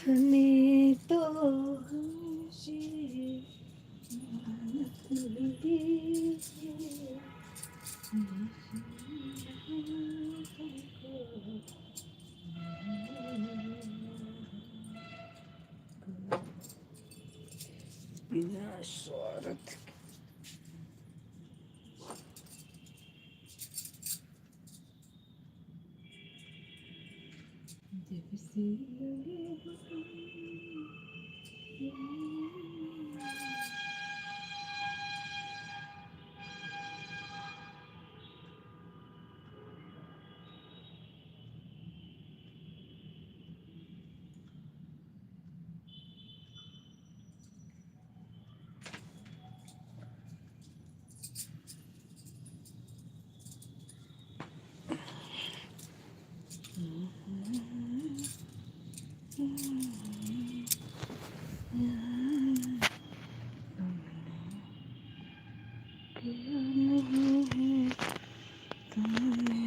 हमें तो खुशी मिली है, बिना स्वार्थ जब से लगे हो किया नहीं है तुमने,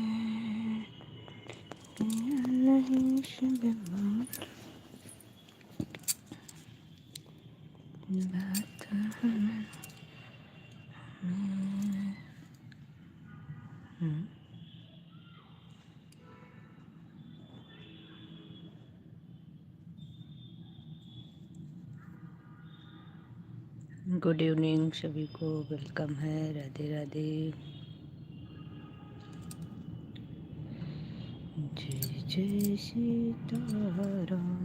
किया नहीं शब बात हमें गुड इवनिंग सभी को, वेलकम है, राधे राधे। जय जय सीताराम।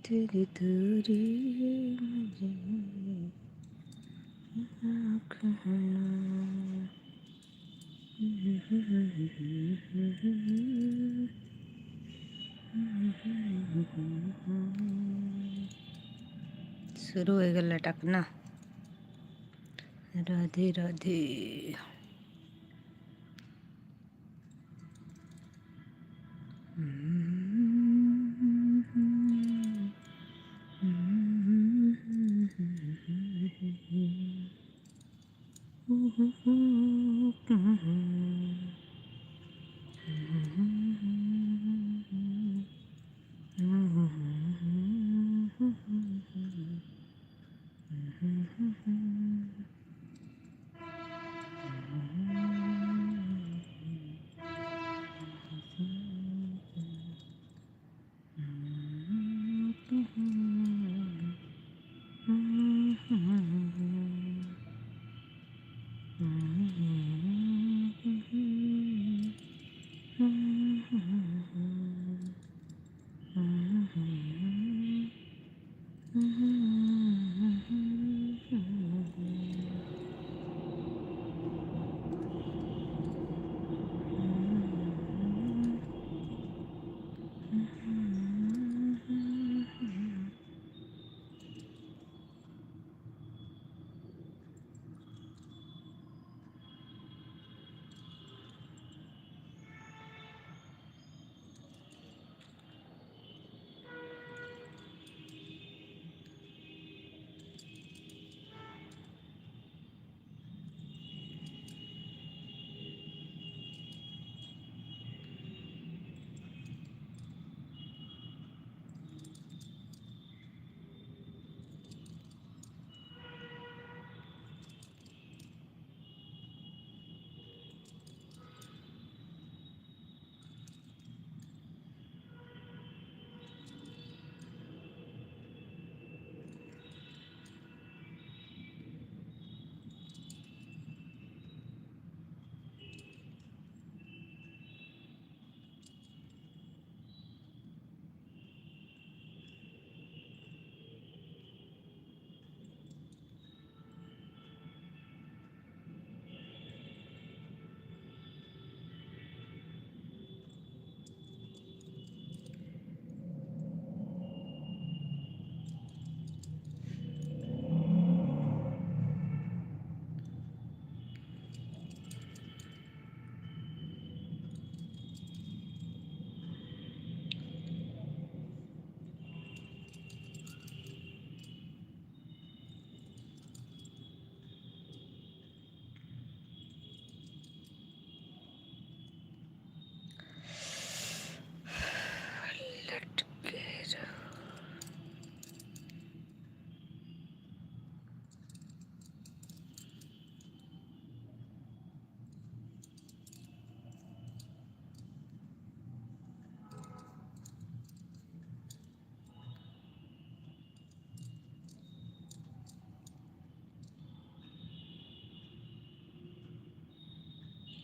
तेरी दूरी मुझे कहना, शुरू हो गया लटकना। राधे राधे।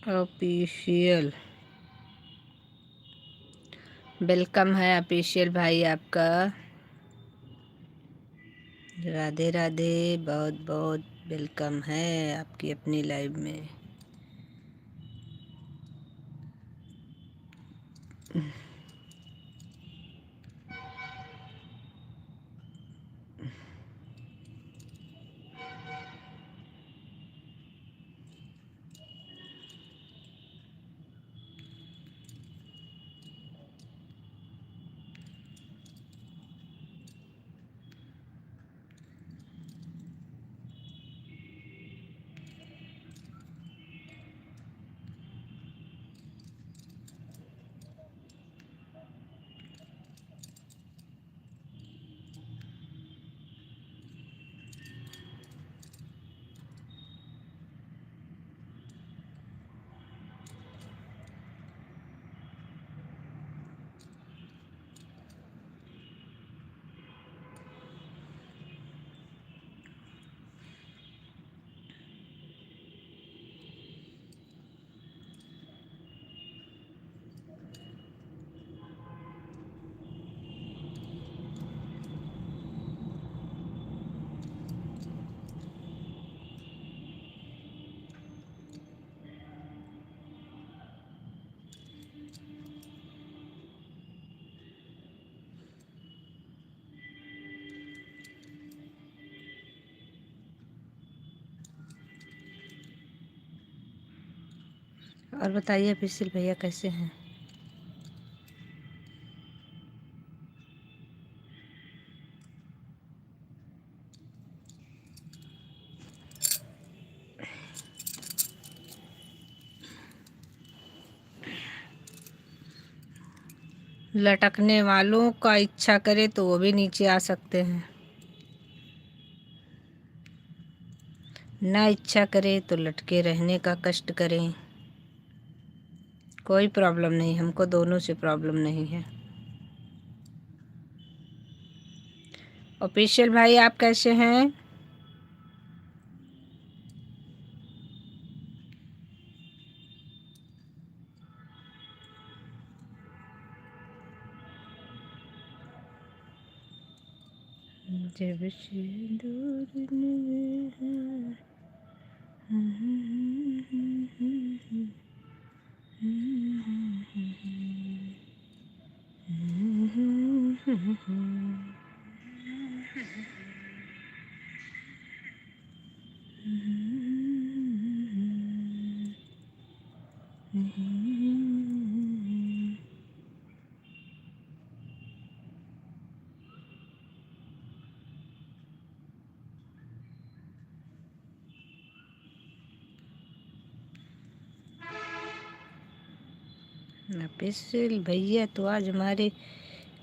ऑफिशियल वेलकम है ऑफिशियल भाई आपका। राधे राधे, बहुत बहुत वेलकम है आपकी अपनी लाइव में। और बताइए ऑफिशियल भैया कैसे हैं? लटकने वालों का इच्छा करे तो वो भी नीचे आ सकते हैं, ना इच्छा करे तो लटके रहने का कष्ट करें। कोई प्रॉब्लम नहीं, हमको दोनों से प्रॉब्लम नहीं है। ऑफिशियल भाई आप कैसे हैं? जब से दूर ऑफिशियल भैया तो आज हमारे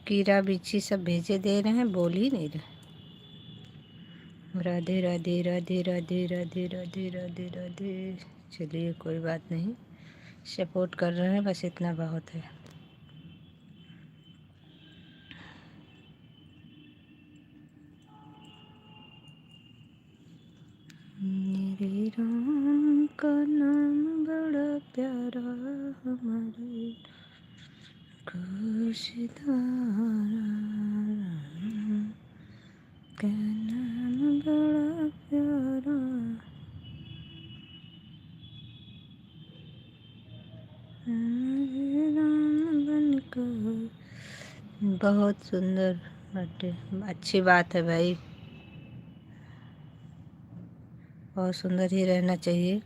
कीड़ा बिच्छी सब भेजे दे रहे हैं, बोल ही नहीं रहे। राधे राधे राधे राधे राधे राधे राधे राधे। चलिए कोई बात नहीं, सपोर्ट कर रहे हैं, बस इतना बहुत है। मेरे राम का नाम बड़ा प्यारा, हमारे खुशदारा का नाम बड़ा प्यारा। मेरे राम बनकर बहुत सुंदर बाटे। अच्छी बात है भाई, बहुत सुंदर ही रहना चाहिए।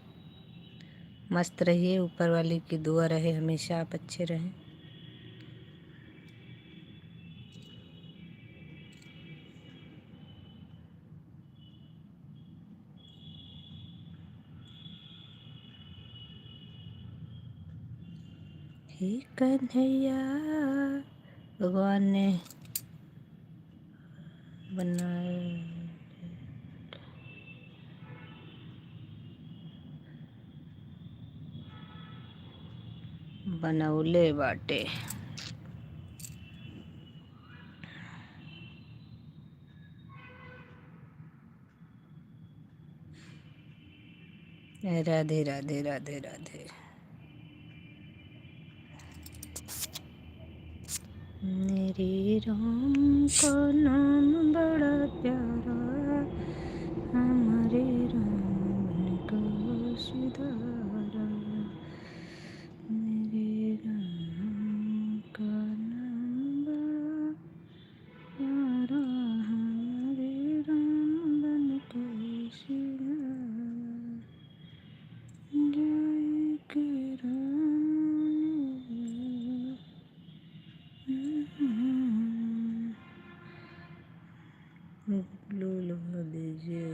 मस्त रहिए, ऊपर वाले की दुआ रहे हमेशा आप अच्छे रहें। हे कन्हैया, भगवान ने बनौले बाटे। राधे राधे राधे राधे। मेरे राम का नाम बड़ा प्यारा, हमारे राम बन का सिधारा। मेरे राम का नाम बड़ा प्यारा, हमारे राम बन का सिधारा। जय के लगा दीजिए।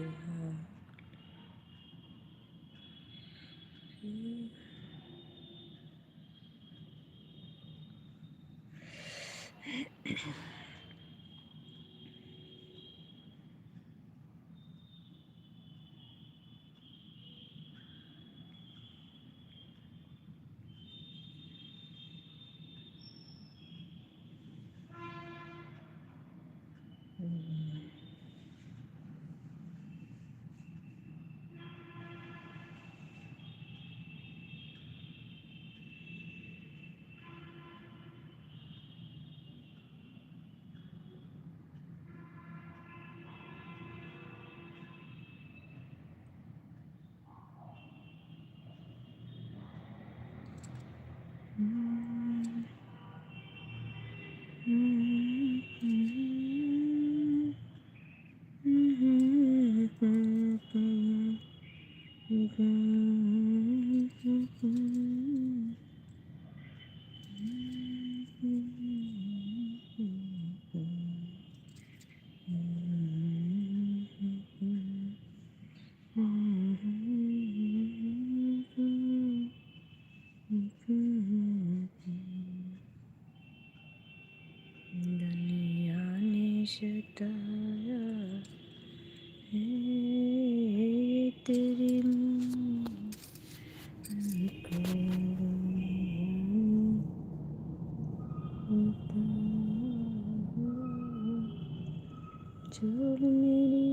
हाँ दुनिया ने सताया है तेरी छोड़ मेरी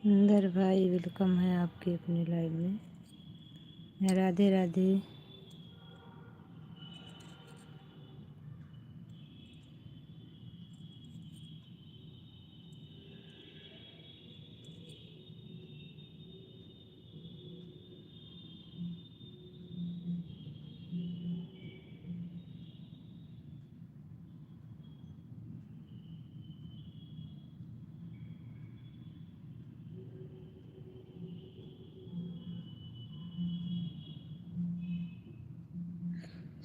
सुंदर भाई, वेलकम है आपके अपने लाइव में। राधे राधे।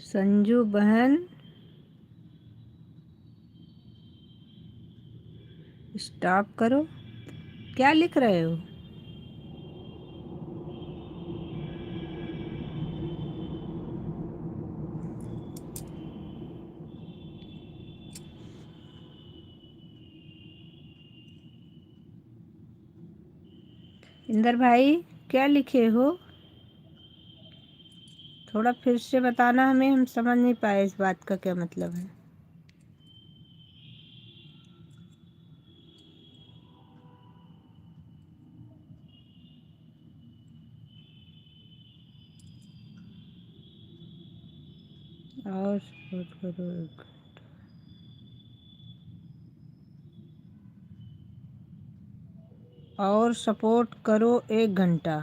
संजू बहन, स्टॉप करो। क्या लिख रहे हो? इंदर भाई, क्या लिखे हो? थोड़ा फिर से बताना हमें, हम समझ नहीं पाए इस बात का क्या मतलब है। सपोर्ट करो 1 घंटा।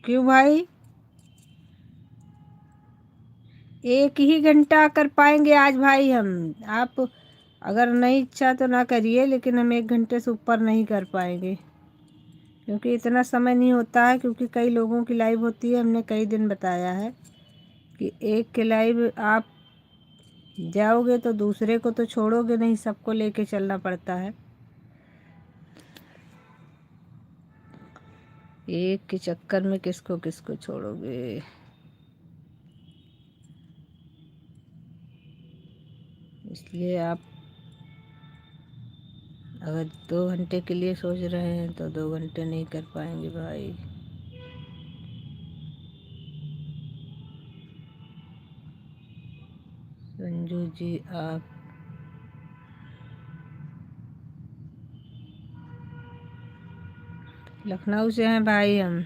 क्यों भाई? 1 ही घंटा कर पाएंगे आज भाई हम। आप अगर नहीं इच्छा तो ना करिए, लेकिन हम 1 घंटे से ऊपर नहीं कर पाएंगे, क्योंकि इतना समय नहीं होता है। क्योंकि कई लोगों की लाइव होती है, हमने कई दिन बताया है कि एक के लाइव आप जाओगे तो दूसरे को तो छोड़ोगे नहीं, सबको लेके चलना पड़ता है। एक के चक्कर में किसको किसको छोड़ोगे। इसलिए आप अगर 2 घंटे के लिए सोच रहे हैं तो 2 घंटे नहीं कर पाएंगे भाई। संजू जी आप लखनऊ से हैं भाई हम।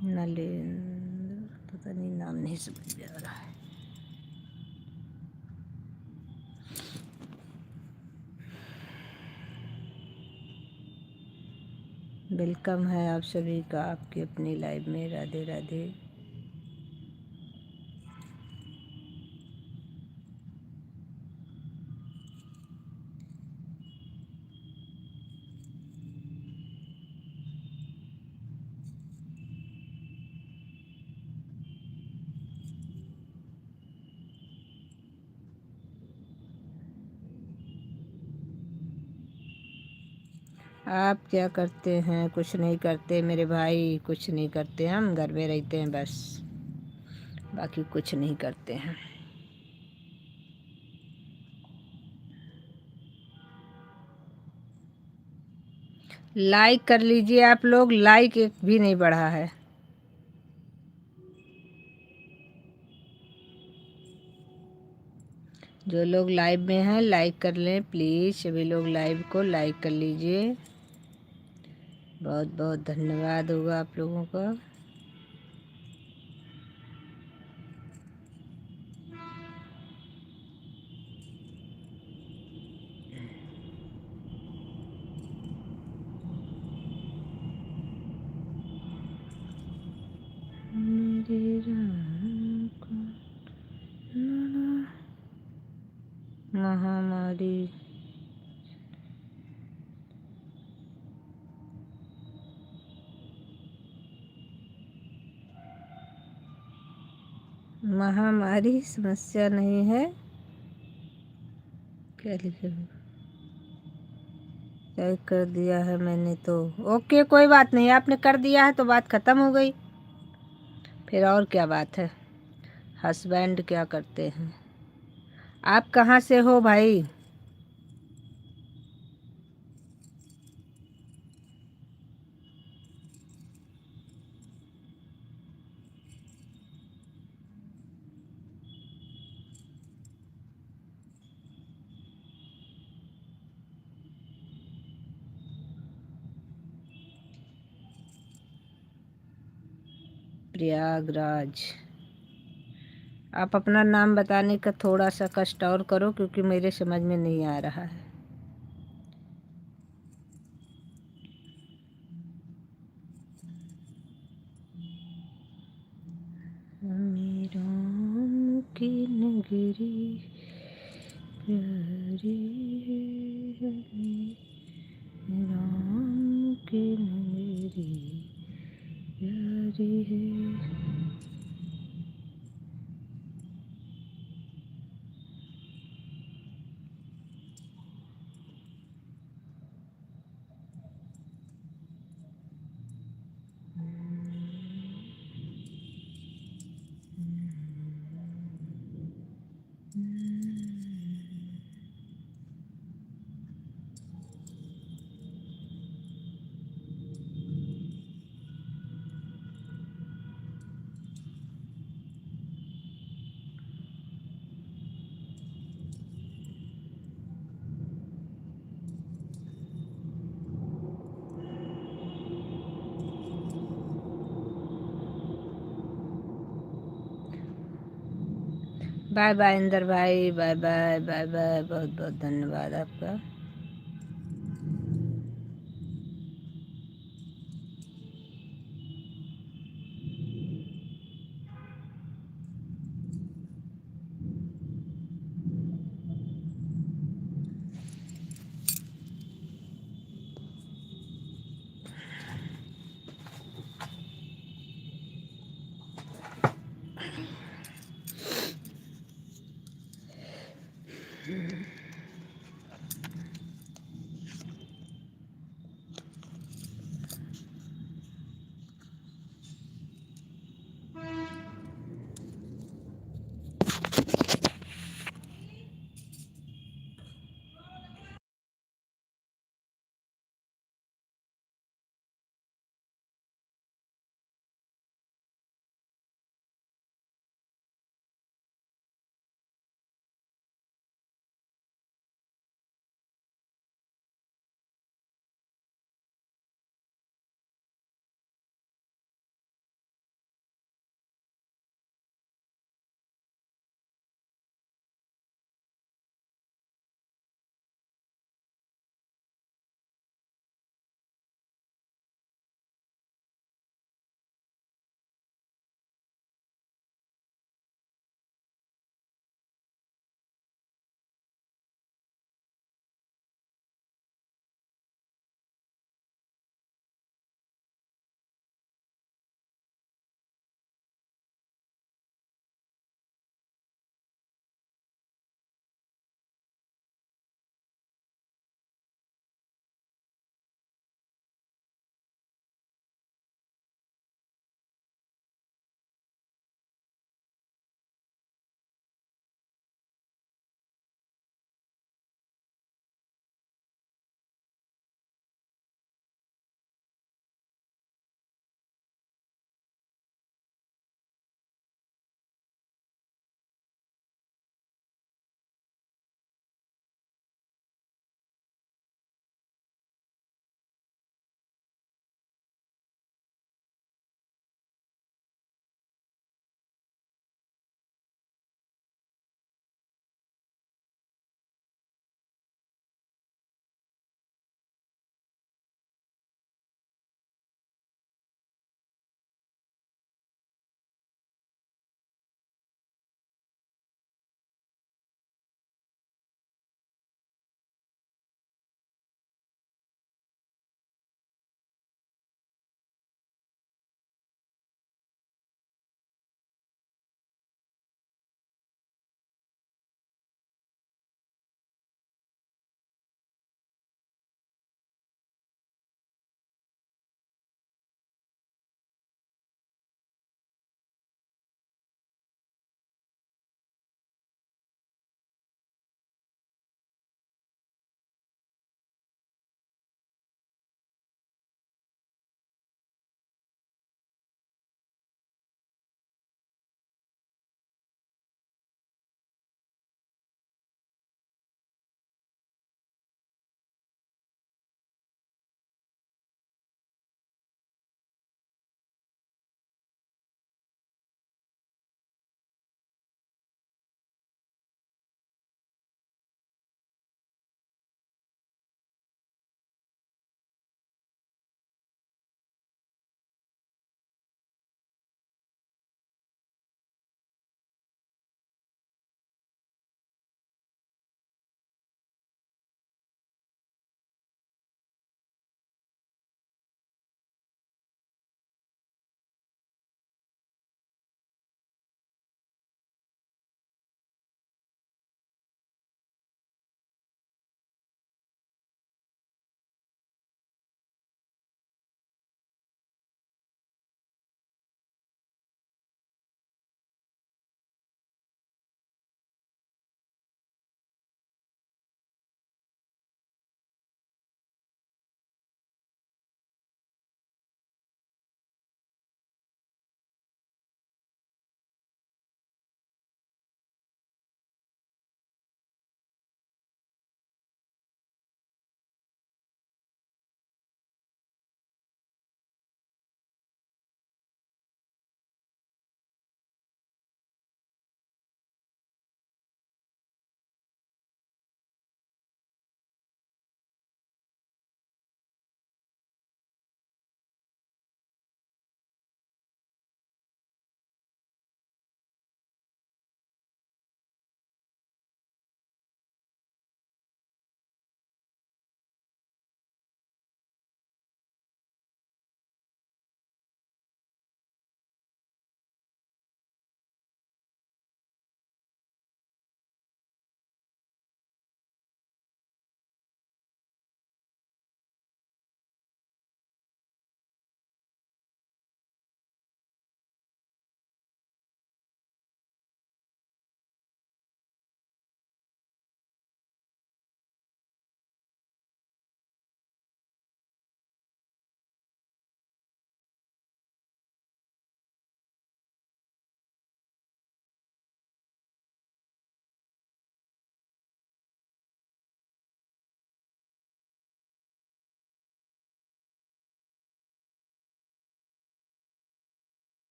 नलेंद्र पता नहीं, नाम नहीं समझ में आ रहा है। वेलकम है आप सभी का आपकी अपनी लाइव में। राधे राधे। आप क्या करते हैं? कुछ नहीं करते मेरे भाई, कुछ नहीं करते। हम घर में रहते हैं बस, बाकी कुछ नहीं करते हैं। लाइक कर लीजिए आप लोग, लाइक एक भी नहीं बढ़ा है। जो लोग लाइव में हैं लाइक कर लें प्लीज़। सभी लोग लाइव को लाइक कर लीजिए। बहुत बहुत धन्यवाद होगा आप लोगों का। मेरे राम को महामारी महामारी समस्या नहीं है। क्या लिखे? चेक कर दिया है मैंने तो। ओके कोई बात नहीं, आपने कर दिया है तो बात ख़त्म हो गई। फिर और क्या बात है। हस्बैंड क्या करते हैं? आप कहाँ से हो भाई? प्रयागराज। आप अपना नाम बताने का थोड़ा सा कष्ट और करो, क्योंकि मेरे समझ में नहीं आ रहा है। राम की नगरी प्यारी है, राम की नगरी प्यारी है। बाय बाय इंदर भाई, बाय बाय बाय बाय, बहुत बहुत धन्यवाद आपका।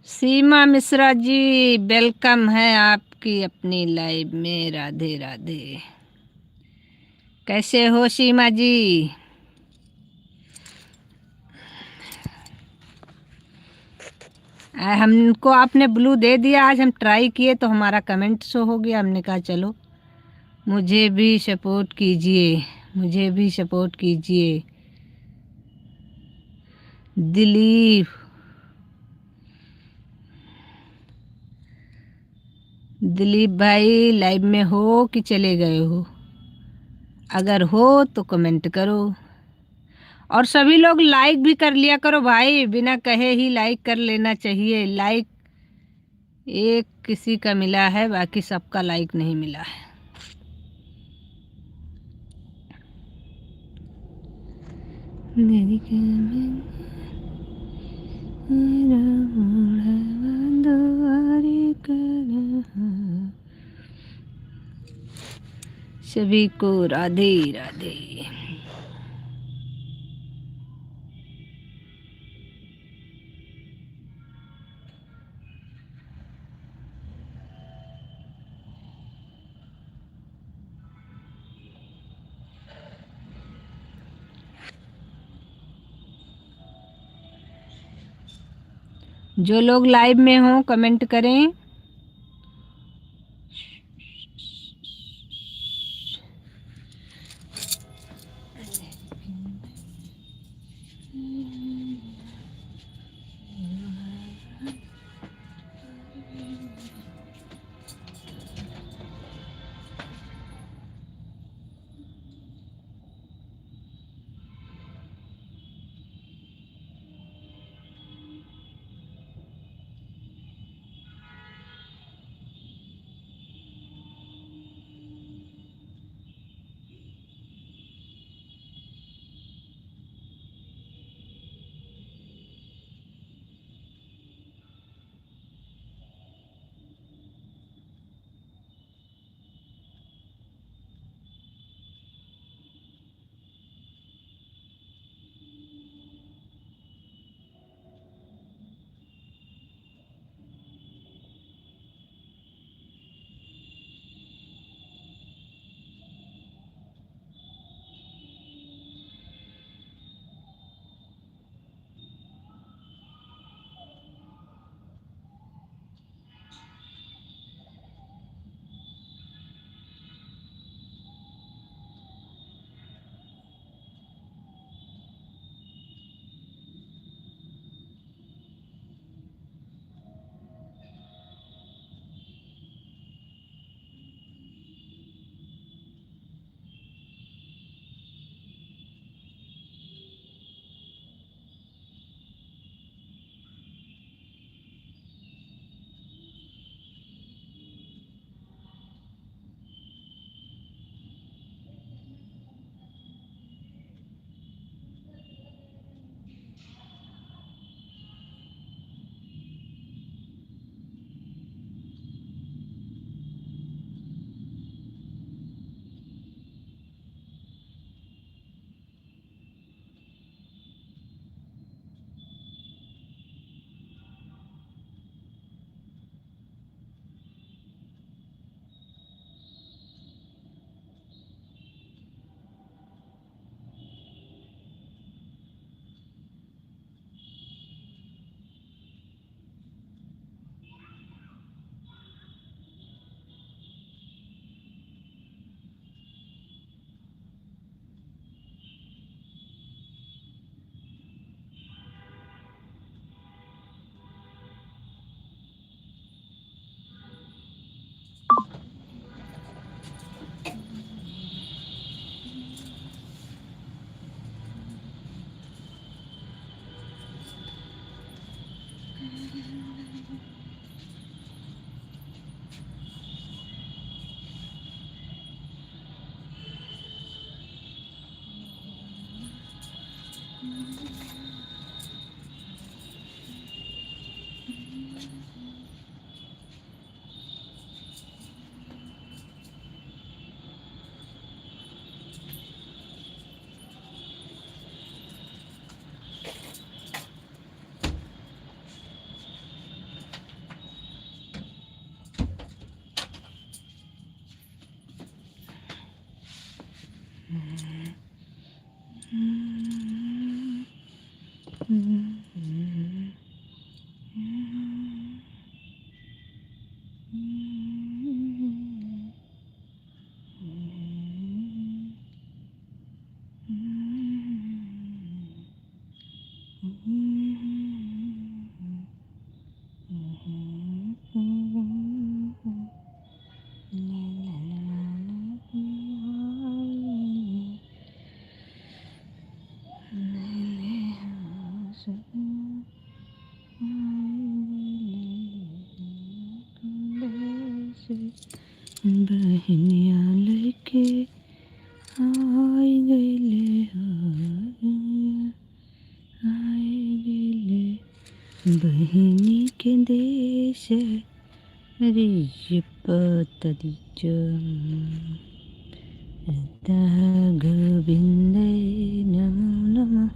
सीमा मिश्रा जी, वेलकम है आपकी अपनी लाइव में। राधे राधे। कैसे हो सीमा जी? हमको आपने ब्लू दे दिया। आज हम ट्राई किए तो हमारा कमेंट शो हो गया। हमने कहा चलो मुझे भी सपोर्ट कीजिए, मुझे भी सपोर्ट कीजिए। दिलीप, दिलीप भाई लाइव में हो कि चले गए हो? अगर हो तो कमेंट करो, और सभी लोग लाइक भी कर लिया करो भाई, बिना कहे ही लाइक कर लेना चाहिए। लाइक एक किसी का मिला है, बाकी सबका लाइक नहीं मिला है। सभी को राधे राधे। जो लोग लाइव में हो कमेंट करें। से बहनिया लेके आई गईले आई गईले बहनी के देश रिज पतरिज गोविंदे नमो नमः।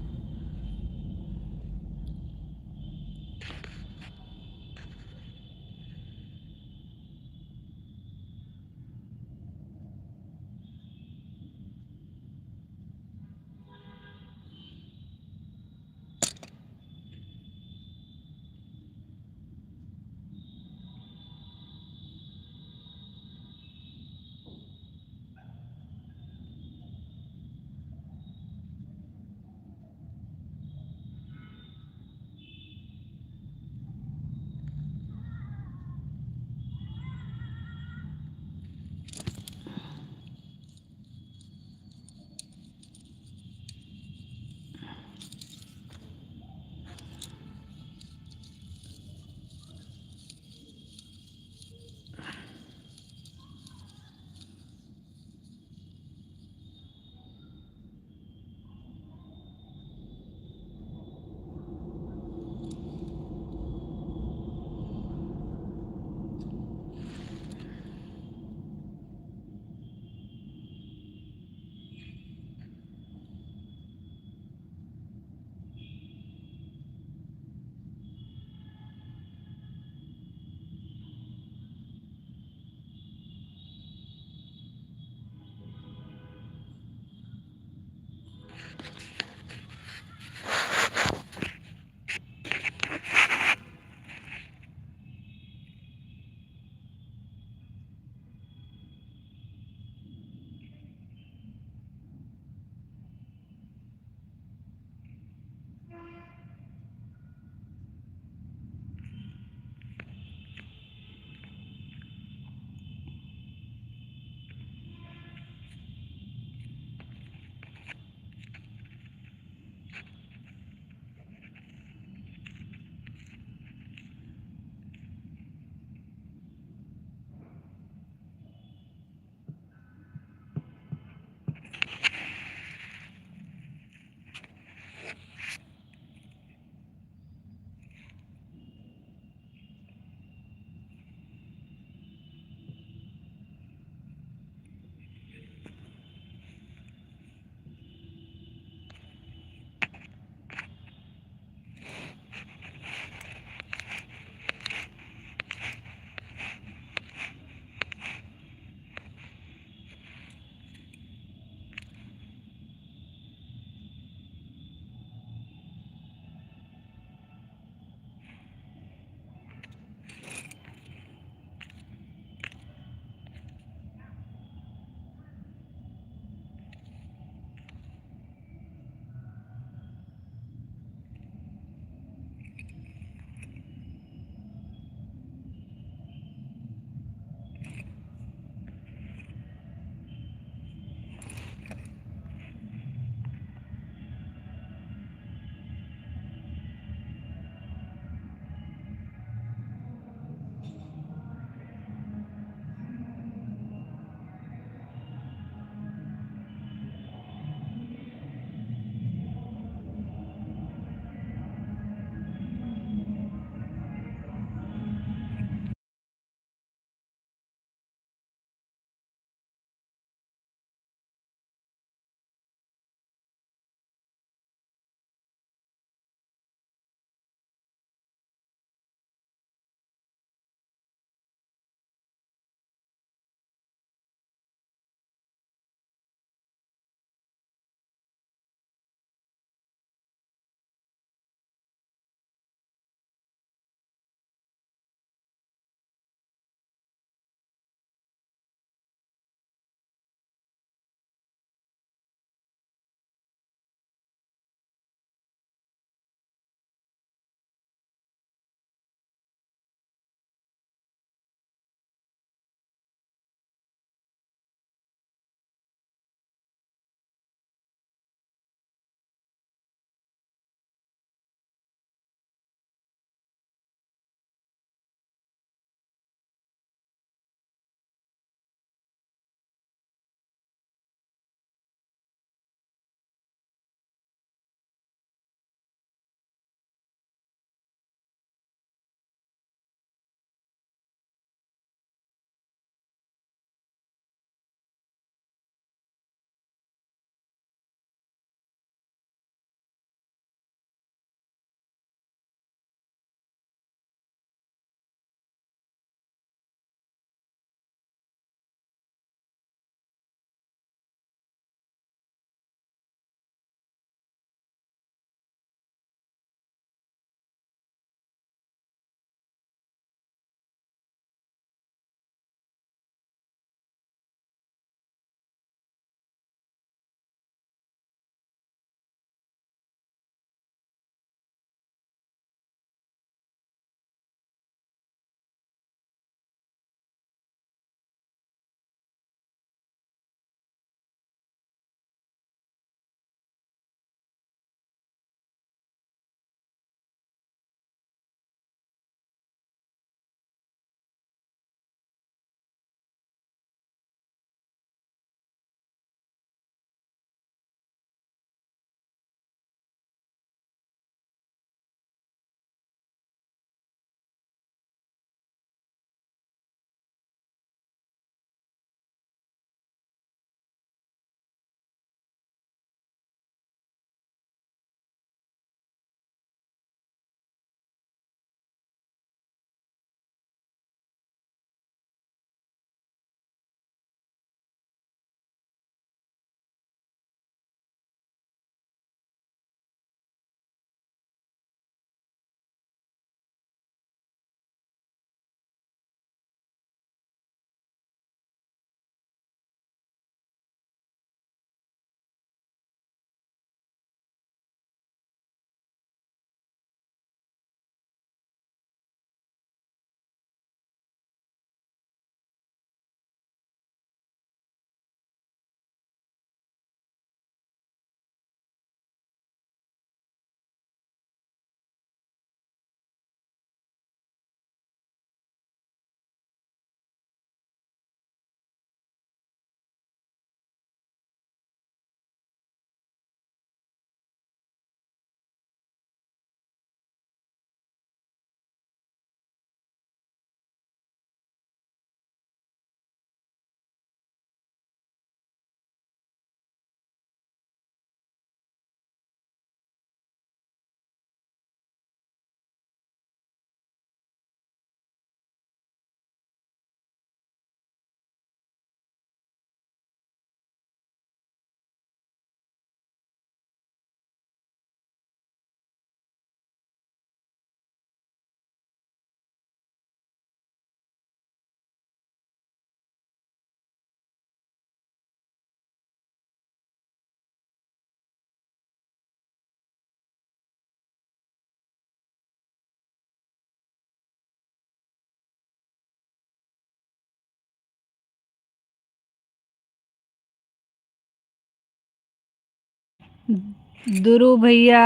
दुरू भैया,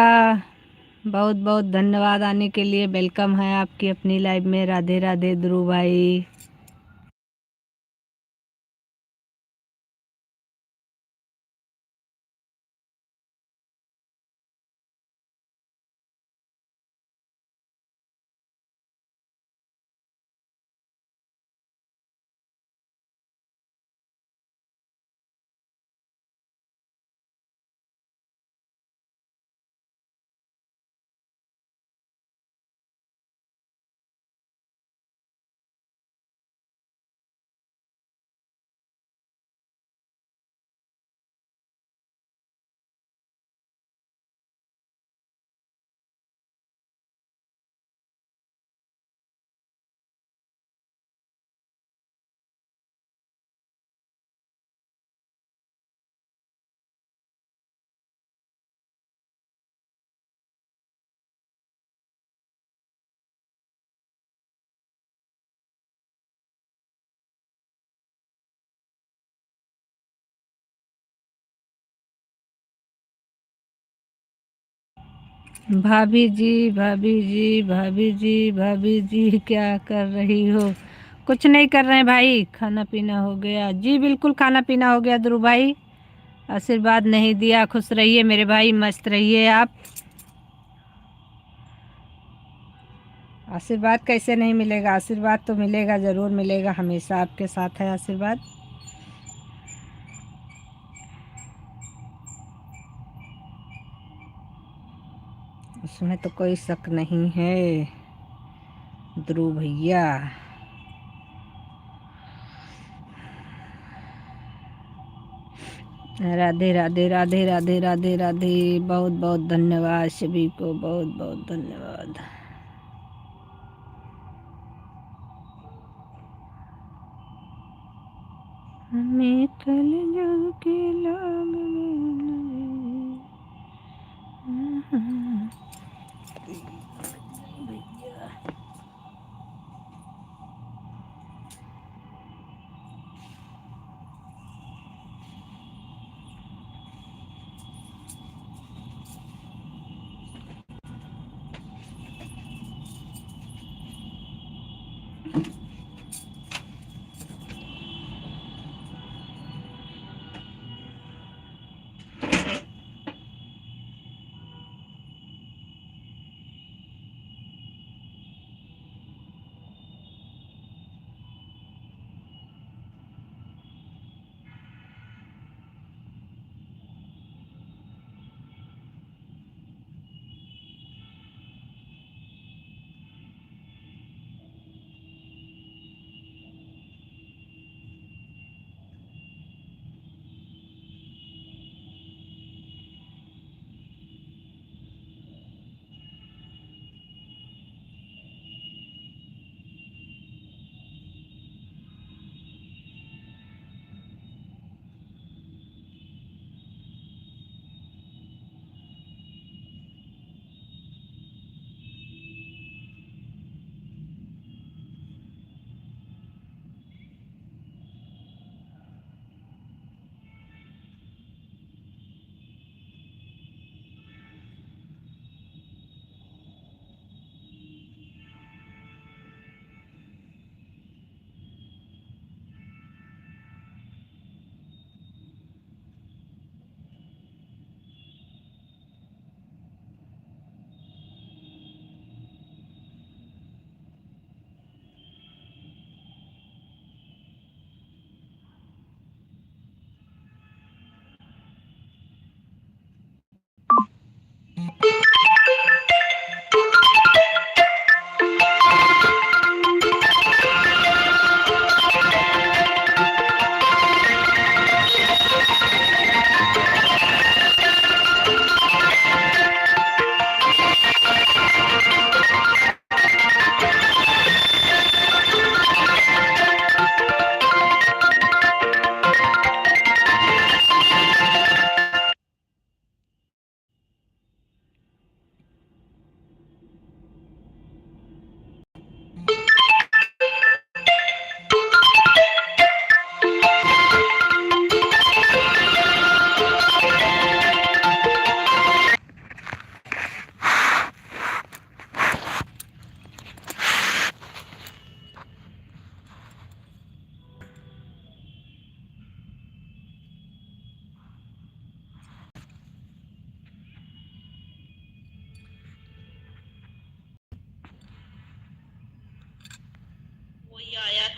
बहुत बहुत धन्यवाद आने के लिए। वेलकम है आपकी अपनी लाइव में। राधे राधे ध्रुव भाई। भाभी जी, भाभी जी, भाभी जी, भाभी जी, क्या कर रही हो? कुछ नहीं कर रहे हैं भाई, खाना पीना हो गया जी। बिल्कुल खाना पीना हो गया ध्रुव भाई। आशीर्वाद नहीं दिया। खुश रहिए मेरे भाई, मस्त रहिए आप। आशीर्वाद कैसे नहीं मिलेगा? आशीर्वाद तो मिलेगा, ज़रूर मिलेगा, हमेशा आपके साथ है आशीर्वाद। उसमें तो कोई शक नहीं है ध्रुव भैया। राधे राधे राधे राधे राधे राधे। बहुत बहुत धन्यवाद सभी को, बहुत बहुत धन्यवाद। हमें कल जग के लाग में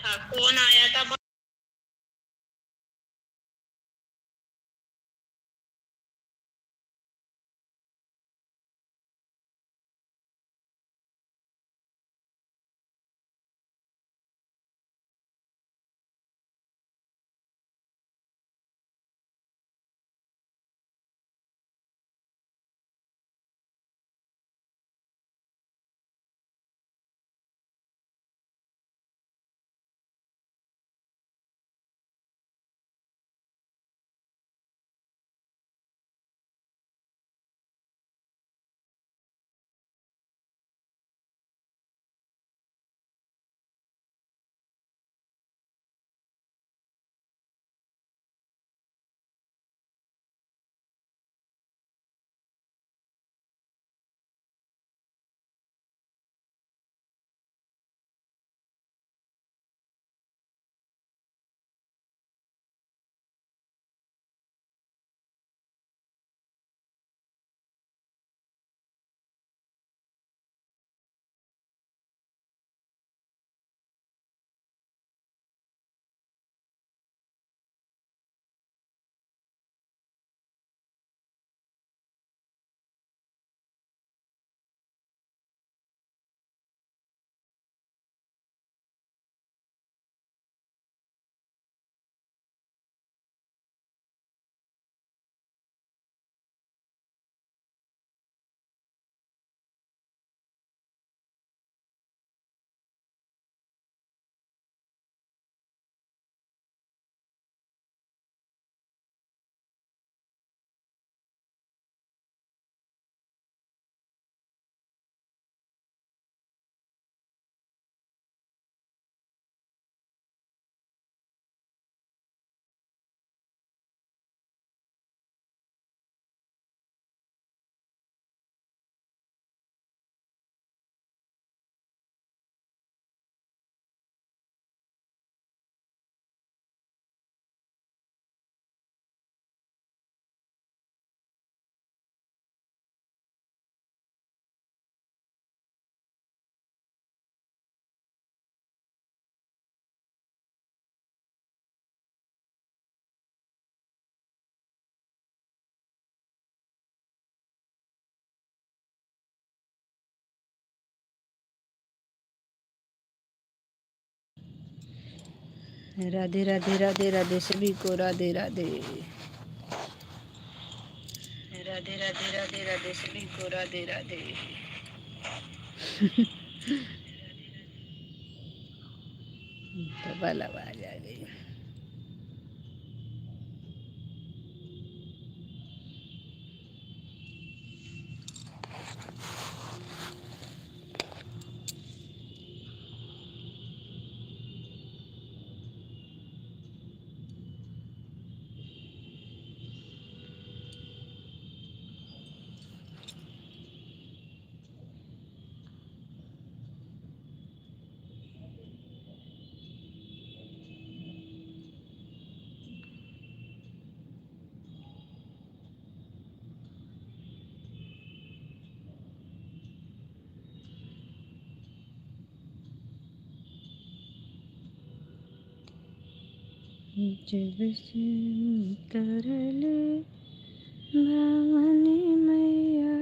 कौन आया था? राधे राधे राधे राधे सभी को राधे राधे। राधे राधे राधे राधे सभी को राधे राधे। डबल आवाज आ गई। जब से तरल भवानी मैया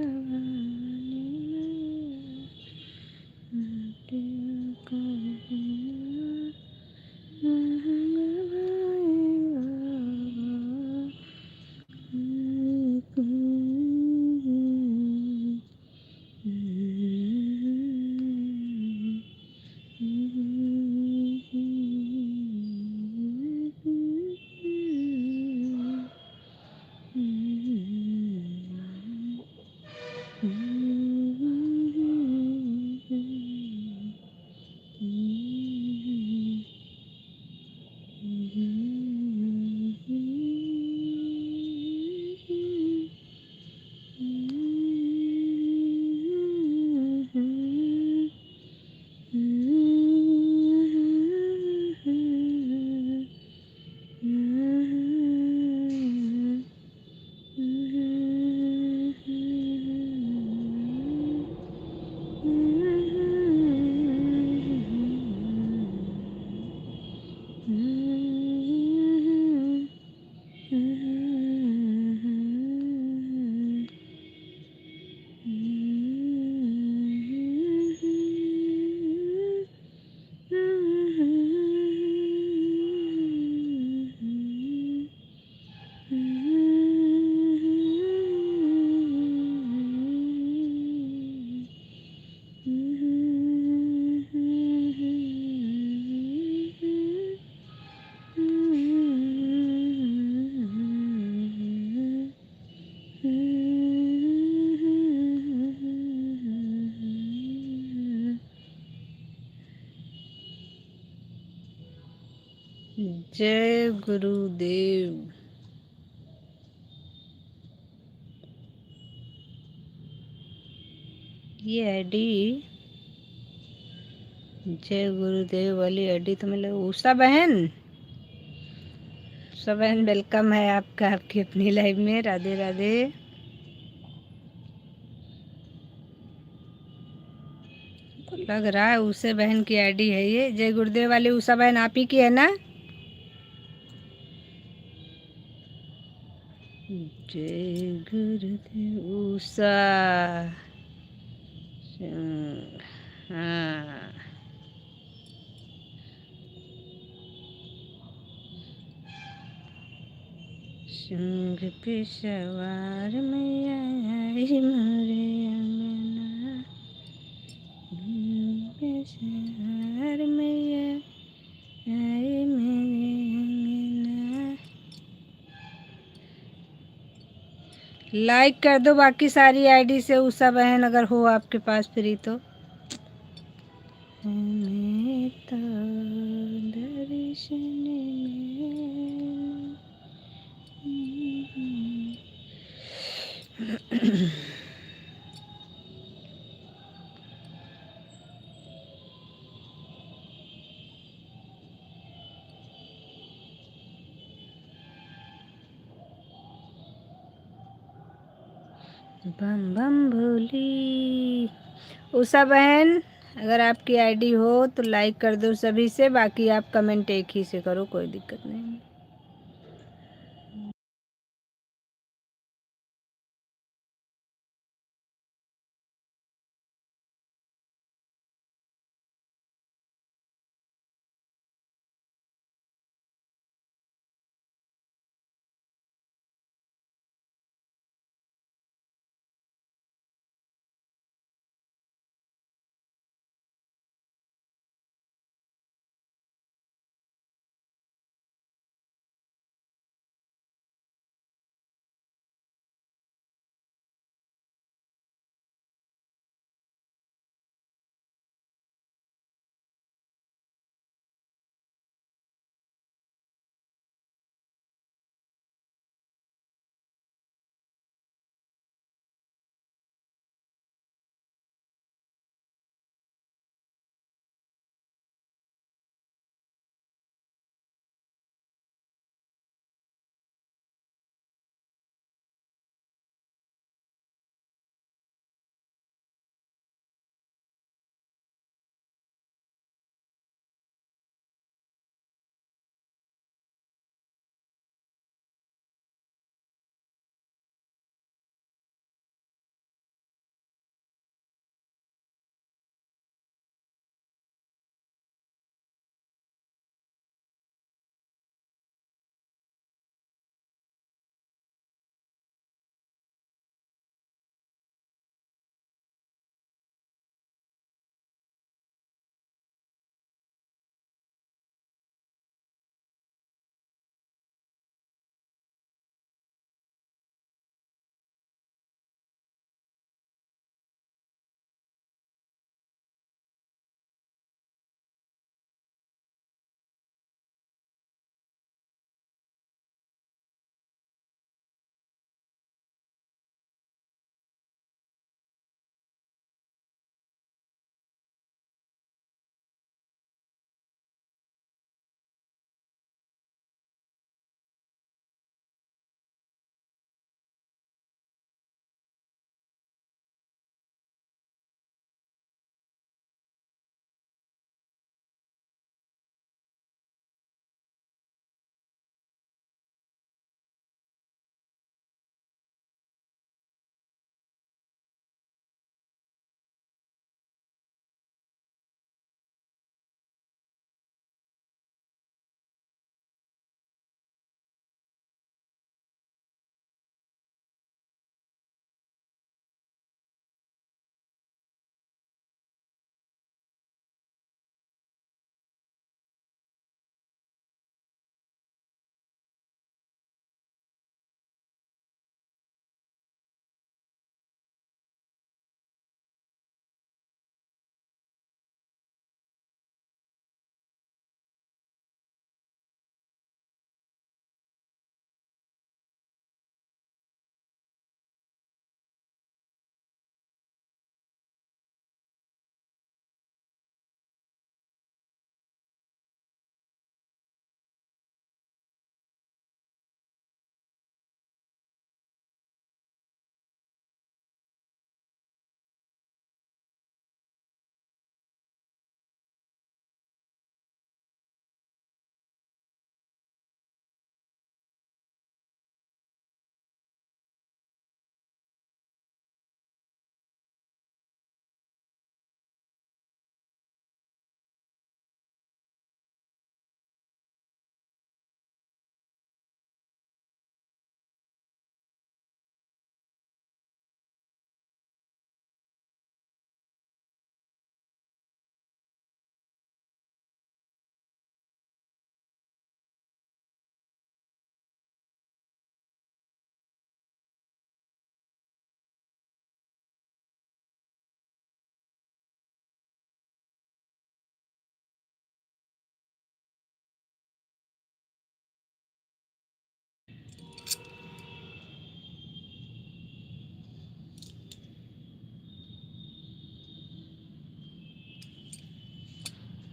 जय गुरुदेव। ये आईडी जय गुरुदेव वाली आईडी तो मिले। उषा बहन, उषा बहन वेलकम है आपका आपकी अपनी लाइव में। राधे राधे। लग रहा है उषा बहन की आईडी है ये। जय गुरुदेव वाली उषा बहन आप ही की है ना? जय गुरुदेव उषा। हाँ, सिंह पे सवार मैया आई मोरे अंगना, सिंह पे सवार मैया आई मेरे अंगना। लाइक कर दो बाकी सारी आईडी से उषा बहन, अगर हो आपके पास फ्री तो। हमें तो दर्शन में बम बम भोली। उषा बहन अगर आपकी आईडी हो तो लाइक कर दो सभी से, बाकी आप कमेंट एक ही से करो, कोई दिक्कत नहीं।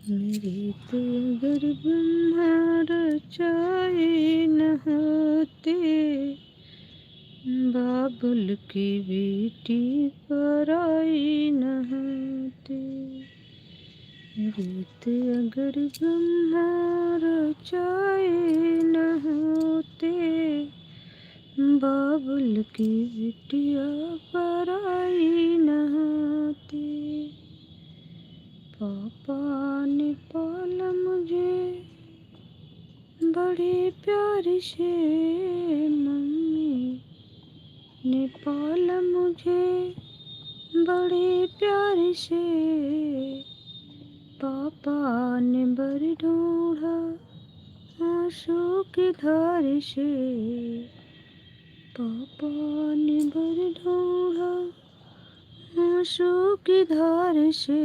रीत अगर ब्रह्मा रचाए न होते, बाबुल की बेटी पराई न होती। रीत अगर ब्रह्मा रचाए न होते, बाबुल की बिटिया पराई न होती। पापा ने पाला मुझे बड़े प्यार से, मम्मी ने पाला मुझे बड़े प्यार से। पापा ने बर ढूंढा आंसू की धार से, पापा ने बर ढूंढा आंसू की धार से।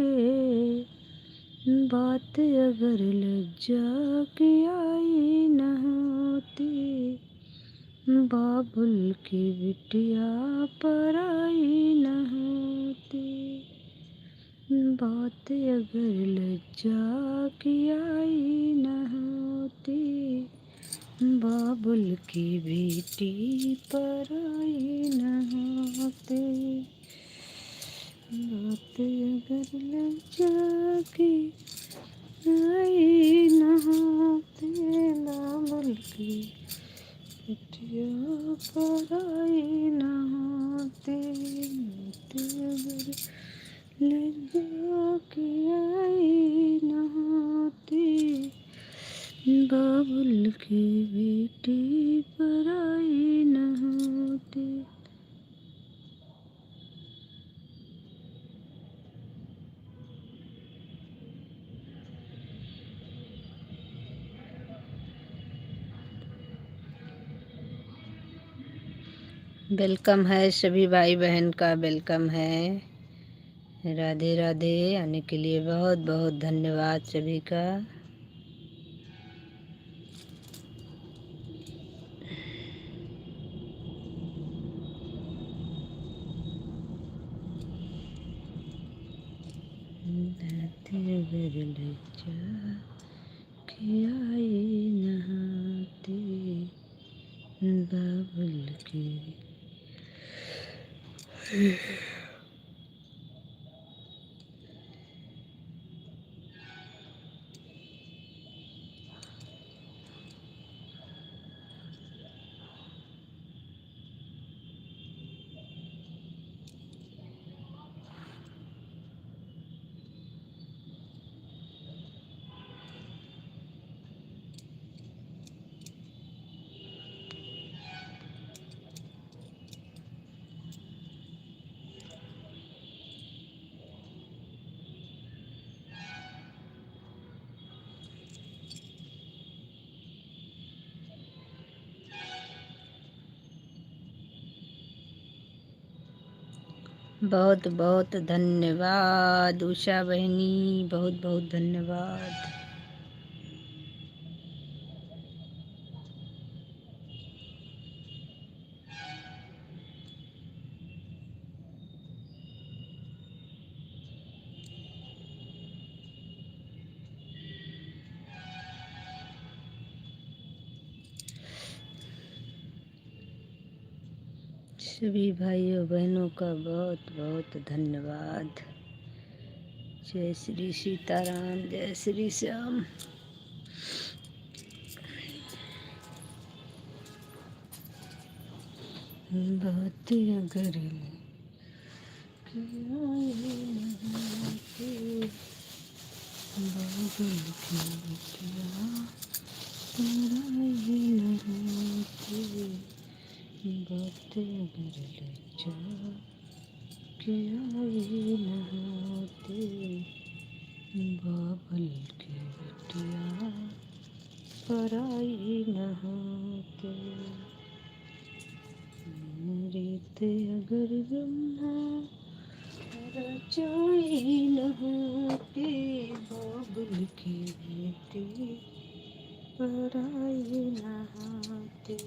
बात अगर लज्जा की आई न होती, बाबुल की बिटिया पराई न होती। बात अगर लज्जा की आई न होती, बाबुल की बेटी पराई न होती। बात अगर लज्जा की आई न होती, बाबुल की बिटिया पराई न होती। बात अगर लज्जा की आई न होती, बाबुल की बेटी पराई न होती। वेलकम है सभी भाई बहन का, वेलकम है। राधे राधे। आने के लिए बहुत बहुत धन्यवाद सभी का। बाबुल की बहुत बहुत धन्यवाद उषा बहनी, बहुत बहुत धन्यवाद। सभी भाइयों बहनों का बहुत बहुत धन्यवाद। जय श्री सीताराम, जय श्री श्याम। बात अगर बाबुल की बिटिया पराई न होती। बात अगर लज्जा की आई न होती, बाबुल की बिटिया पराई न होती। रीत अगर ब्रह्मा रचाई न होती, बाबुल की बेटी पराई न होती।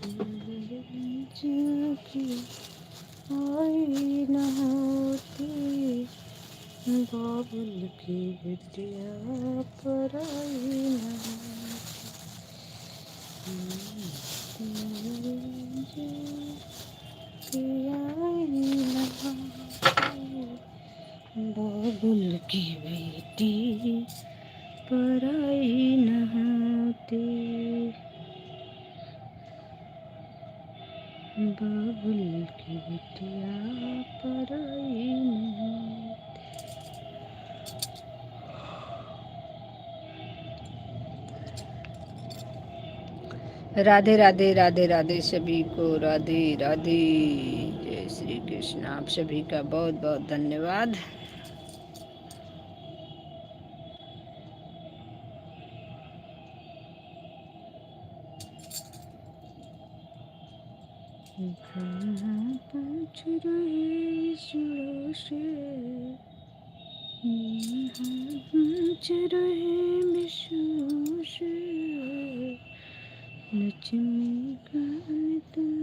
लज्जा की आई न होती, बाबुल की बिटिया पराई ना बाबुल की बेटी पराई नहाती बाबुल की बिटिया पराई नहाती। राधे राधे राधे राधे सभी को राधे राधे। जय श्री कृष्ण। आप सभी का बहुत बहुत धन्यवाद। पूछ रहे जोरों से पूछ रहे विश्व से लक्ष्मी का तुम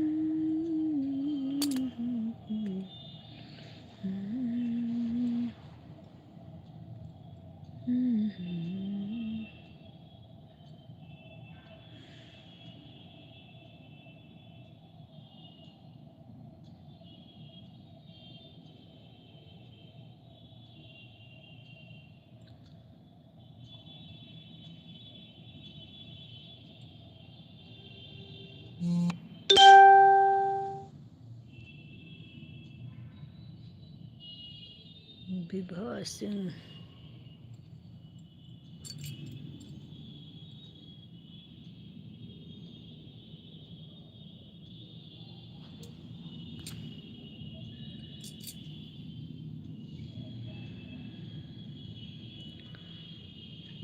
विभा सिंह।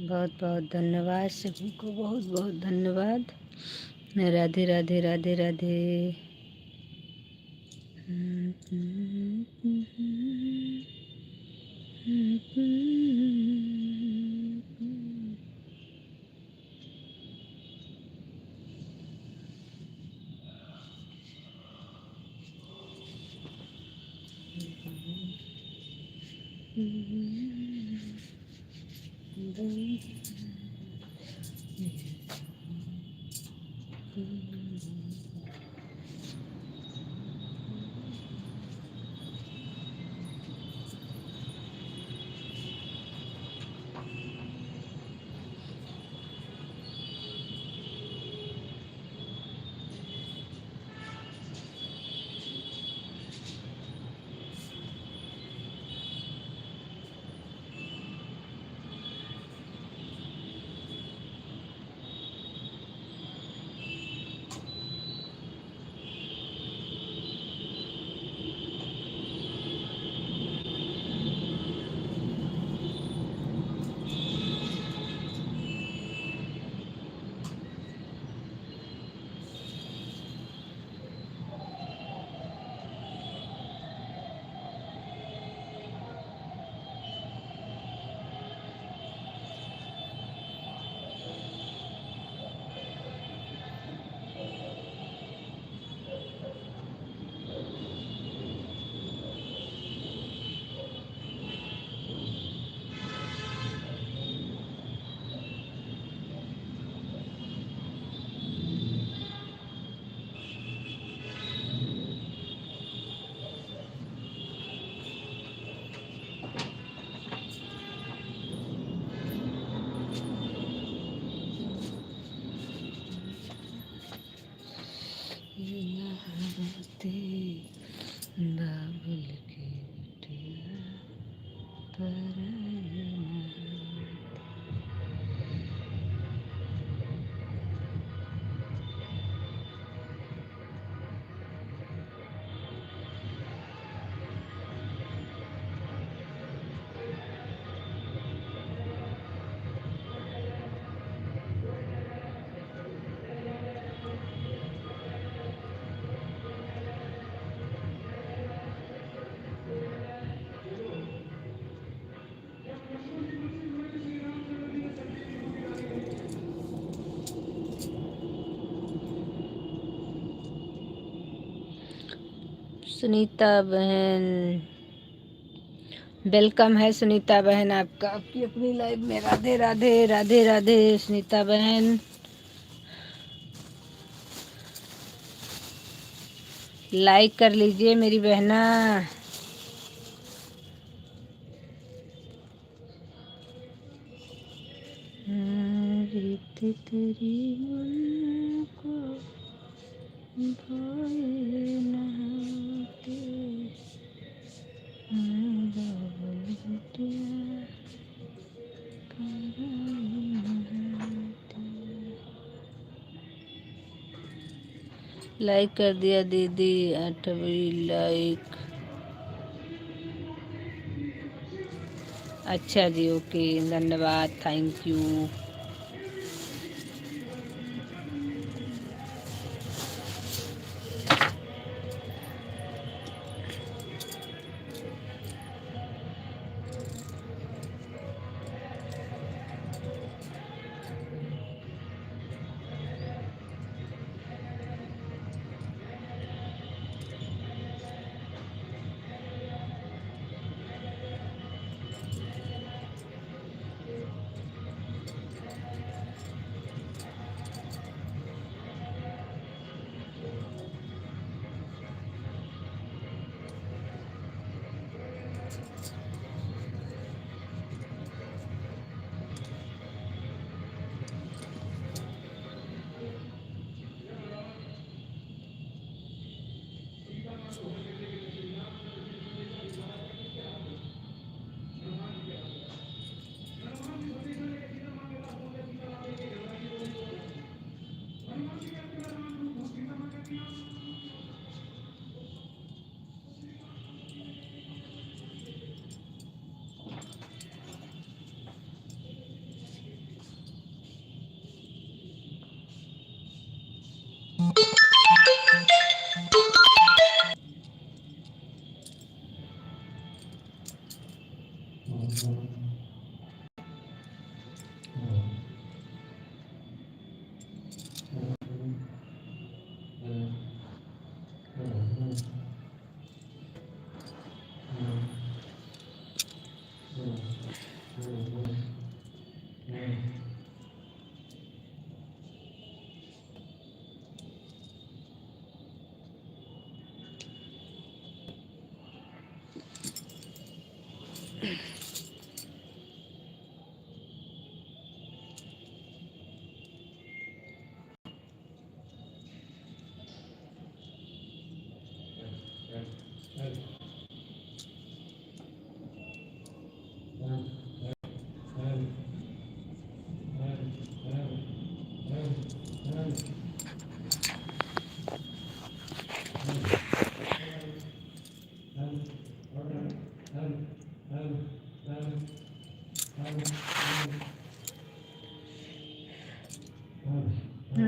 बहुत बहुत धन्यवाद सभी को, बहुत बहुत धन्यवाद। राधे राधे राधे राधे। बाबुल की बिटिया पराई सुनीता बहन, वेलकम है सुनीता बहन आपका आपकी अपनी लाइव में। राधे राधे राधे राधे सुनीता बहन। लाइक कर लीजिए मेरी बहना। रीत तेरी मन को भाए नहाते, लाइक कर दिया दीदी, 8वीं लाइक। अच्छा जी, ओके, धन्यवाद, थैंक यू।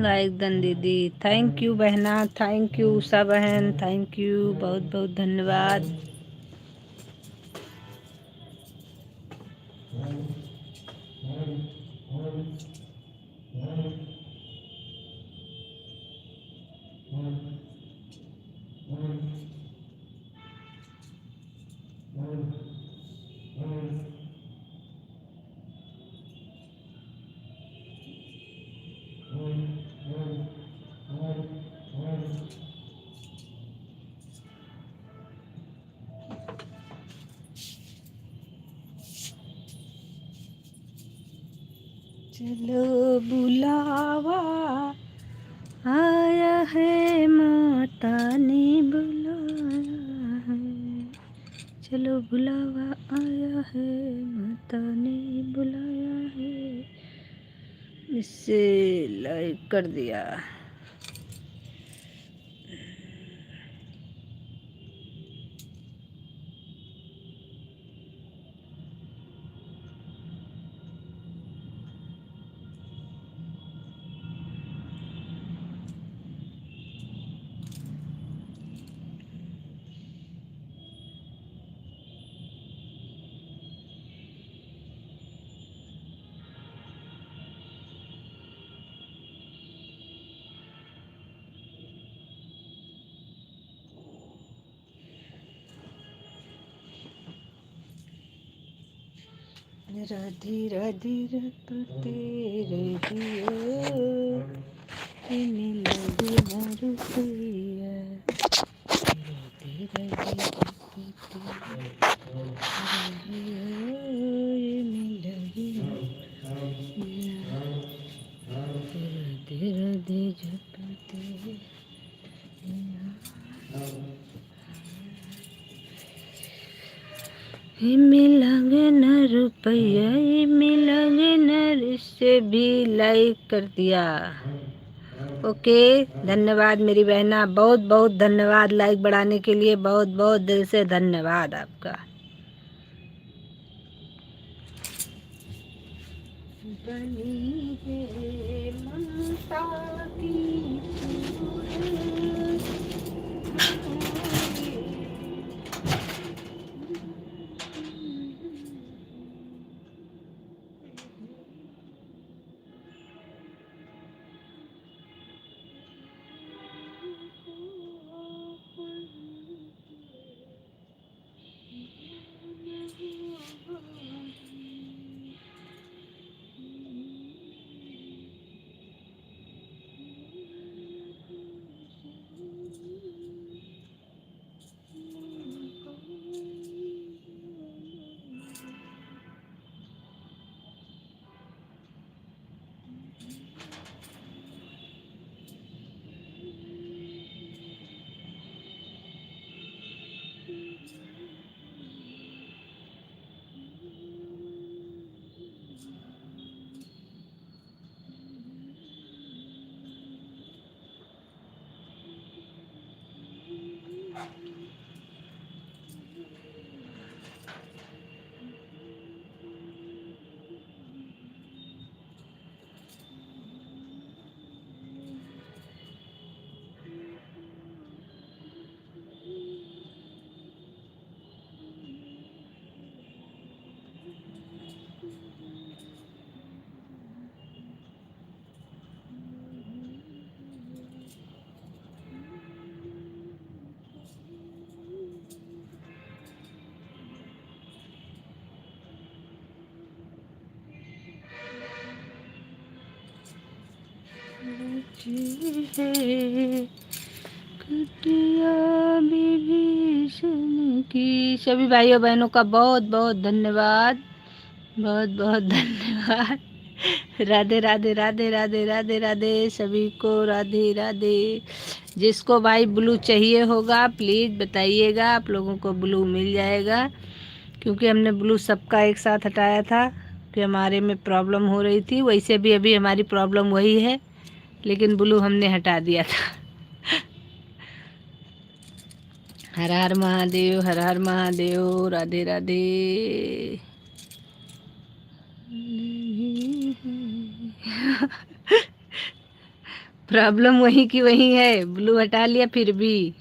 लाइक डन दीदी, थैंक यू बहना, थैंक यू उषा बहन, थैंक यू, बहुत बहुत धन्यवाद। चलो बुलावा आया है, माता ने बुलाया है। चलो बुलावा आया है, माता ने बुलाया है। इससे लाइक कर दिया। राधे राधे रटते रहियो, इने लगे न रुपैया। राधे राधे रटते रहियो, इने लगे न रुपैया। राधे राधे जपते इमे लगे न रुपया, इमे लगे न। इससे भी लाइक कर दिया। ओके, धन्यवाद मेरी बहना, बहुत बहुत धन्यवाद लाइक बढ़ाने के लिए, बहुत बहुत दिल से धन्यवाद आपका। बनी है ममता की सूरत, कुटिया विभीषण की। सभी भाइयों बहनों का बहुत बहुत धन्यवाद, बहुत बहुत धन्यवाद। राधे राधे राधे राधे राधे राधे सभी को, राधे राधे। जिसको भाई ब्लू चाहिए होगा प्लीज़ बताइएगा, आप लोगों को ब्लू मिल जाएगा, क्योंकि हमने ब्लू सबका एक साथ हटाया था कि हमारे में प्रॉब्लम हो रही थी। वैसे भी अभी हमारी प्रॉब्लम वही है, लेकिन ब्लू हमने हटा दिया था। हर हर महादेव, हर हर महादेव, राधे राधे। प्रॉब्लम वही की वही है, ब्लू हटा लिया फिर भी।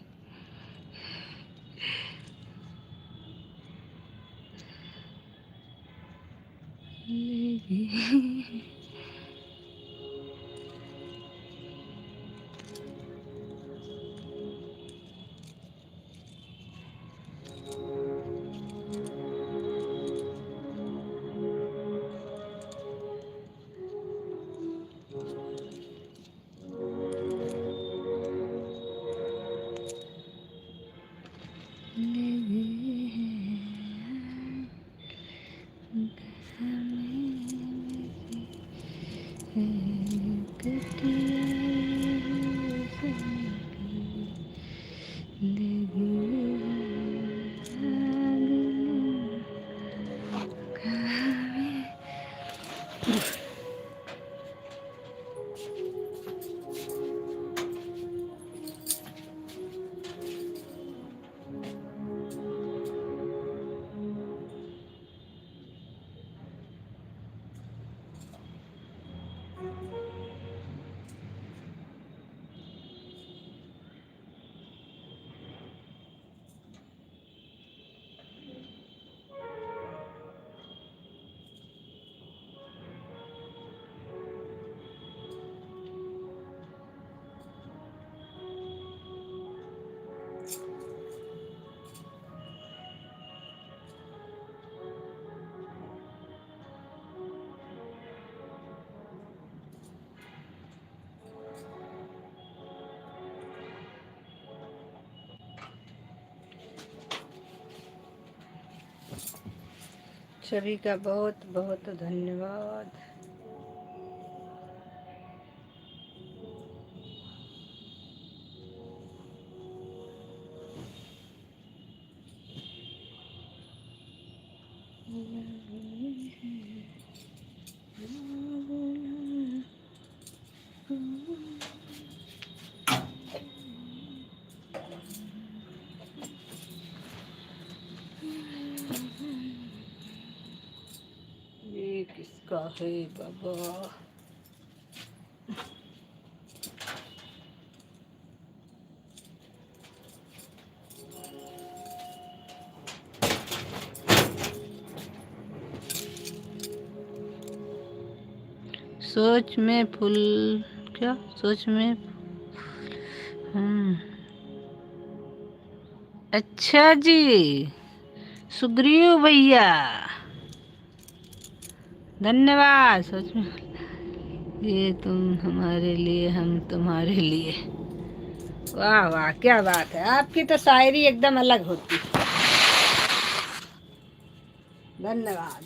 सभी का बहुत बहुत धन्यवाद। ये किसका है बाबा? सोच में फूल, क्या सोच में? अच्छा जी, सुग्रीव भैया धन्यवाद। सोच में ये तुम हमारे लिए, हम तुम्हारे लिए। वाह वाह, क्या बात है, आपकी तो शायरी एकदम अलग होती है। धन्यवाद।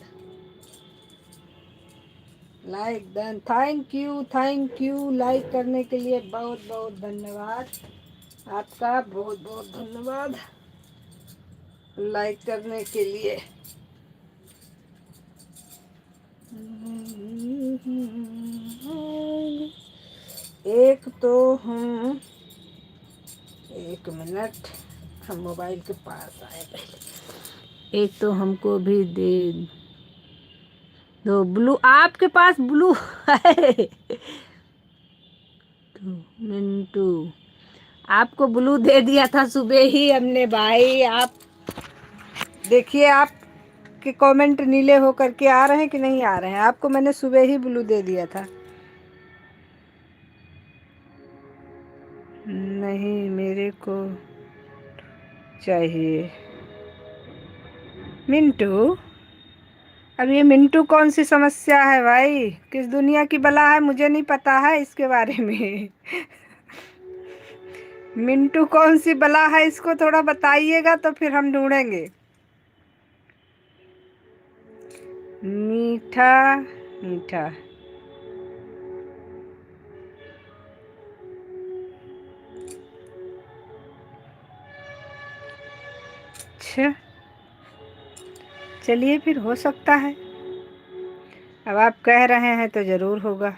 Like done, thank you like करने के लिए बहुत बहुत धन्यवाद आपका, बहुत बहुत धन्यवाद लाइक करने के लिए। एक तो हम, एक मिनट, हम मोबाइल के पास आए पहले। एक तो हमको भी दे दो ब्लू, आपके पास ब्लू है तो मिंटू, आपको ब्लू दे दिया था सुबह ही हमने भाई। आप देखिए, आप के कमेंट नीले हो करके आ रहे हैं कि नहीं आ रहे हैं? आपको मैंने सुबह ही ब्लू दे दिया था। नहीं, मेरे को चाहिए मिंटू। अब ये मिंटू कौन सी समस्या है भाई? किस दुनिया की बला है? मुझे नहीं पता है इसके बारे में मिंटू कौन सी बला है, इसको थोड़ा बताइएगा तो फिर हम ढूंढेंगे। मीठा मीठा, अच्छा चलिए, फिर हो सकता है। अब आप कह रहे हैं तो ज़रूर होगा।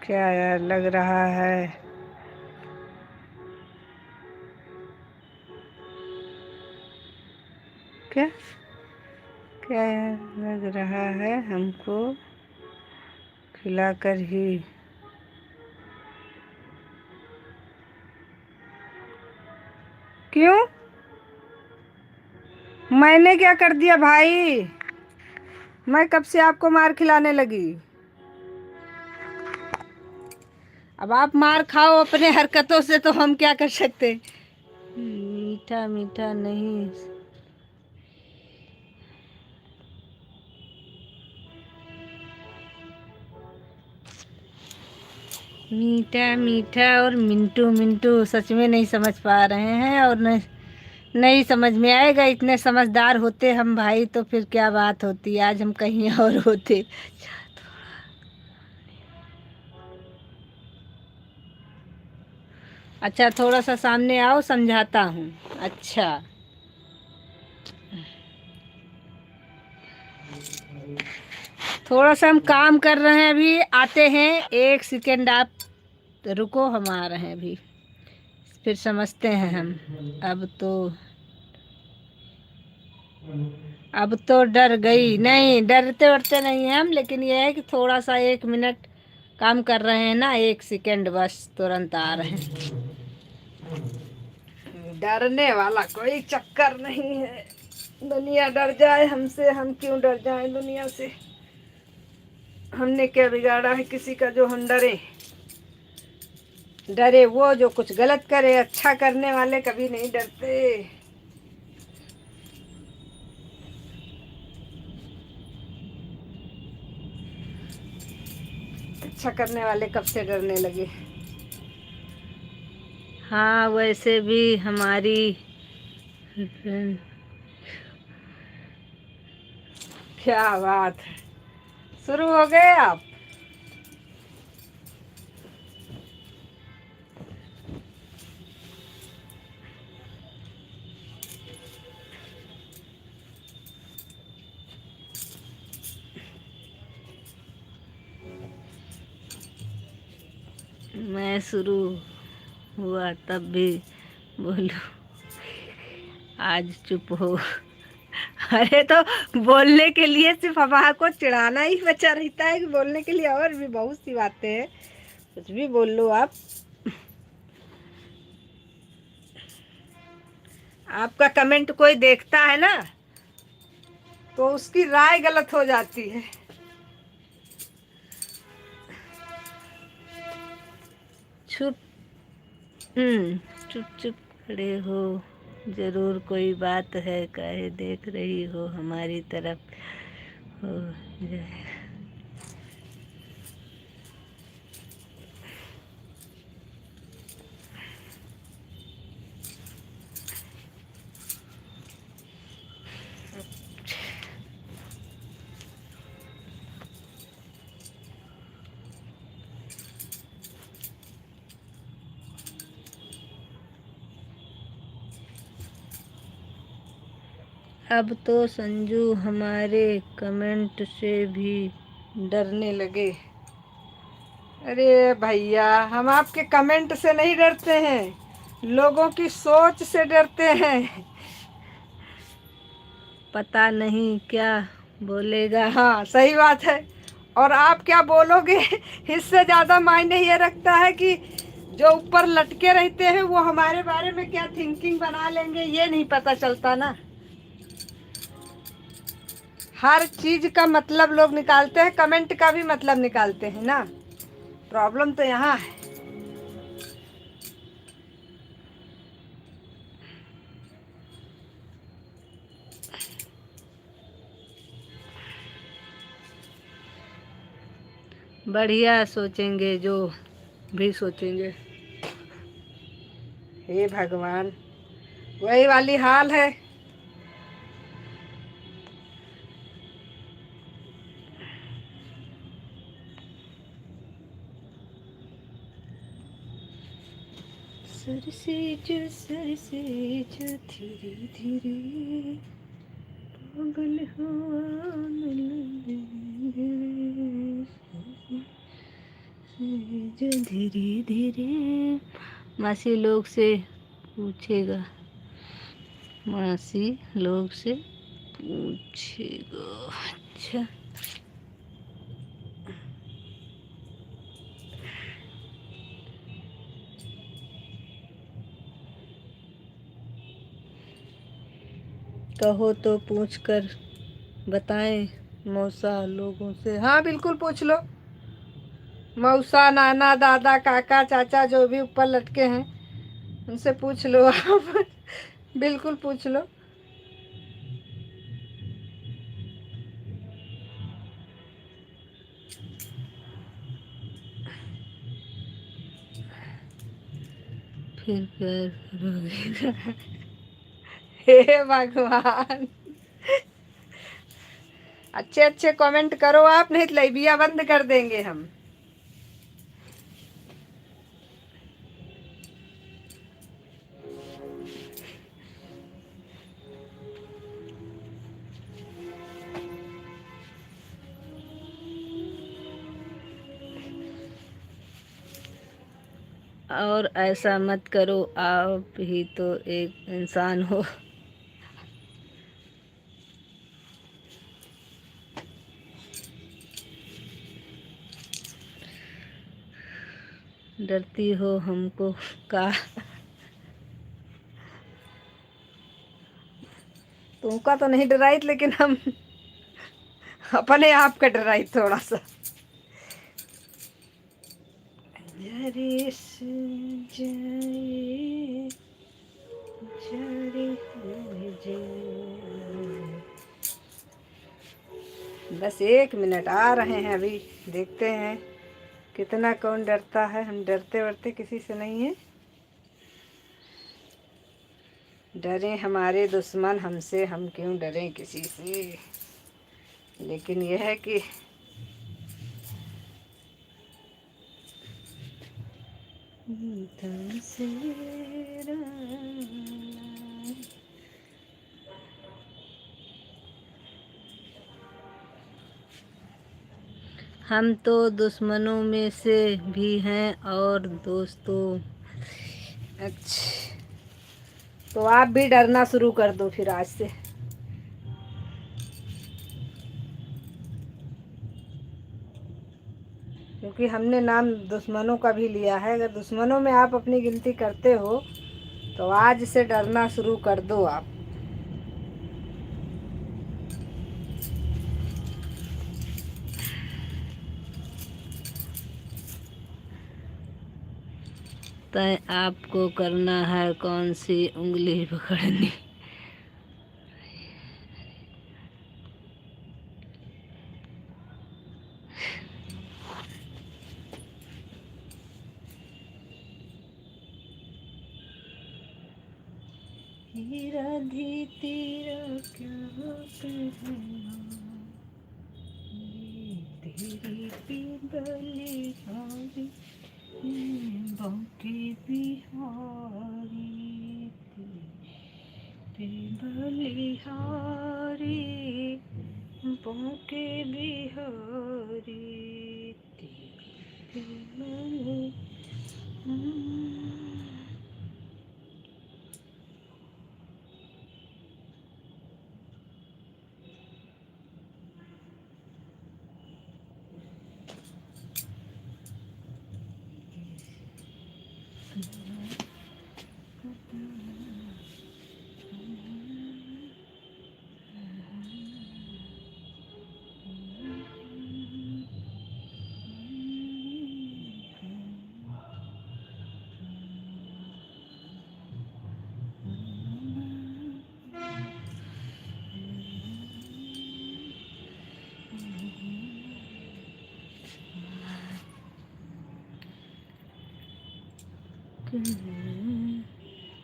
क्या यार लग रहा है, क्या क्या यार लग रहा है हमको खिलाकर ही। क्यों? मैंने क्या कर दिया भाई? मैं कब से आपको मार खिलाने लगी? अब आप मार खाओ अपने हरकतों से, तो हम क्या कर सकते? मीठा मीठा नहीं, मीठा मीठा और मिंटू मिंटू सच में नहीं समझ पा रहे हैं, और नहीं समझ में आएगा। इतने समझदार होते हम भाई तो फिर क्या बात होती, आज हम कहीं और होते। अच्छा, थोड़ा सा सामने आओ, समझाता हूँ। अच्छा, थोड़ा सा हम काम कर रहे हैं, अभी आते हैं। एक सेकेंड आप रुको, हम आ रहे हैं अभी, फिर समझते हैं हम। अब तो डर गई। नहीं, डरते वरते नहीं हैं हम, लेकिन ये है कि थोड़ा सा 1 मिनट काम कर रहे हैं ना, 1 सेकेंड बस, तुरंत आ रहे हैं। डरने वाला कोई चक्कर नहीं है। दुनिया डर जाए हमसे, हम क्यों डर जाए दुनिया से? हमने क्या बिगाड़ा है किसी का जो हम डरे? डरे वो जो कुछ गलत करे, अच्छा करने वाले कभी नहीं डरते। अच्छा करने वाले कब से डरने लगे? हाँ, वैसे भी हमारी क्या बात है, शुरू हो गए आप। मैं शुरू हुआ तब भी बोलो, आज चुप हो। अरे तो बोलने के लिए सिर्फ हवा को चिढ़ाना ही बचा रहता है कि बोलने के लिए और भी बहुत सी बातें हैं, कुछ भी बोल लो आप। आपका कमेंट कोई देखता है ना तो उसकी राय गलत हो जाती है। चुप चुप चुप खड़े हो, जरूर कोई बात है, काहे देख रही हो हमारी तरफ, हो जाए। अब तो संजू हमारे कमेंट से भी डरने लगे। अरे भैया, हम आपके कमेंट से नहीं डरते हैं, लोगों की सोच से डरते हैं। पता नहीं क्या बोलेगा। हाँ सही बात है। और आप क्या बोलोगे इससे ज़्यादा मायने ये रखता है कि जो ऊपर लटके रहते हैं वो हमारे बारे में क्या थिंकिंग बना लेंगे, ये नहीं पता चलता ना। हर चीज का मतलब लोग निकालते हैं, कमेंट का भी मतलब निकालते हैं ना। प्रॉब्लम तो यहाँ है। बढ़िया सोचेंगे जो भी सोचेंगे। हे भगवान, वही वाली हाल है। सर से जो धीरे धीरे पागल हुआ जो धीरे धीरे। मासी लोग से पूछेगा, मासी लोग से पूछेगा। अच्छा, कहो तो पूछ कर बताएं मौसा लोगों से। हाँ बिल्कुल पूछ लो, मौसा नाना दादा काका चाचा जो भी ऊपर लटके हैं उनसे पूछ लो आप। बिल्कुल पूछ लो। फिर क्या करोगे। हे भगवान, अच्छे अच्छे कमेंट करो आप, नहीं तो लाइबिया बंद कर देंगे हम। और ऐसा मत करो, आप ही तो एक इंसान हो। डरती हो हमको का। तुमका तो नहीं डराई, लेकिन हम अपने आप का डराई थोड़ा सा। बस 1 मिनट, आ रहे हैं अभी, देखते हैं कितना कौन डरता है। हम डरते वरते किसी से नहीं है। डरे हमारे दुश्मन हमसे, हम क्यों डरें किसी से। लेकिन यह है कि हम तो दुश्मनों में से भी हैं और दोस्तों। अच्छा, तो आप भी डरना शुरू कर दो फिर आज से। क्योंकि हमने नाम दुश्मनों का भी लिया है। अगर दुश्मनों में आप अपनी गिनती करते हो तो आज से डरना शुरू कर दो आप। तय आपको करना है कौन सी उंगली पकड़नी। राधे तेरा क्या कहना, तेरी बलिहारी बांके बिहारी, तेरी बलिहारी बांके बिहारी, तेरी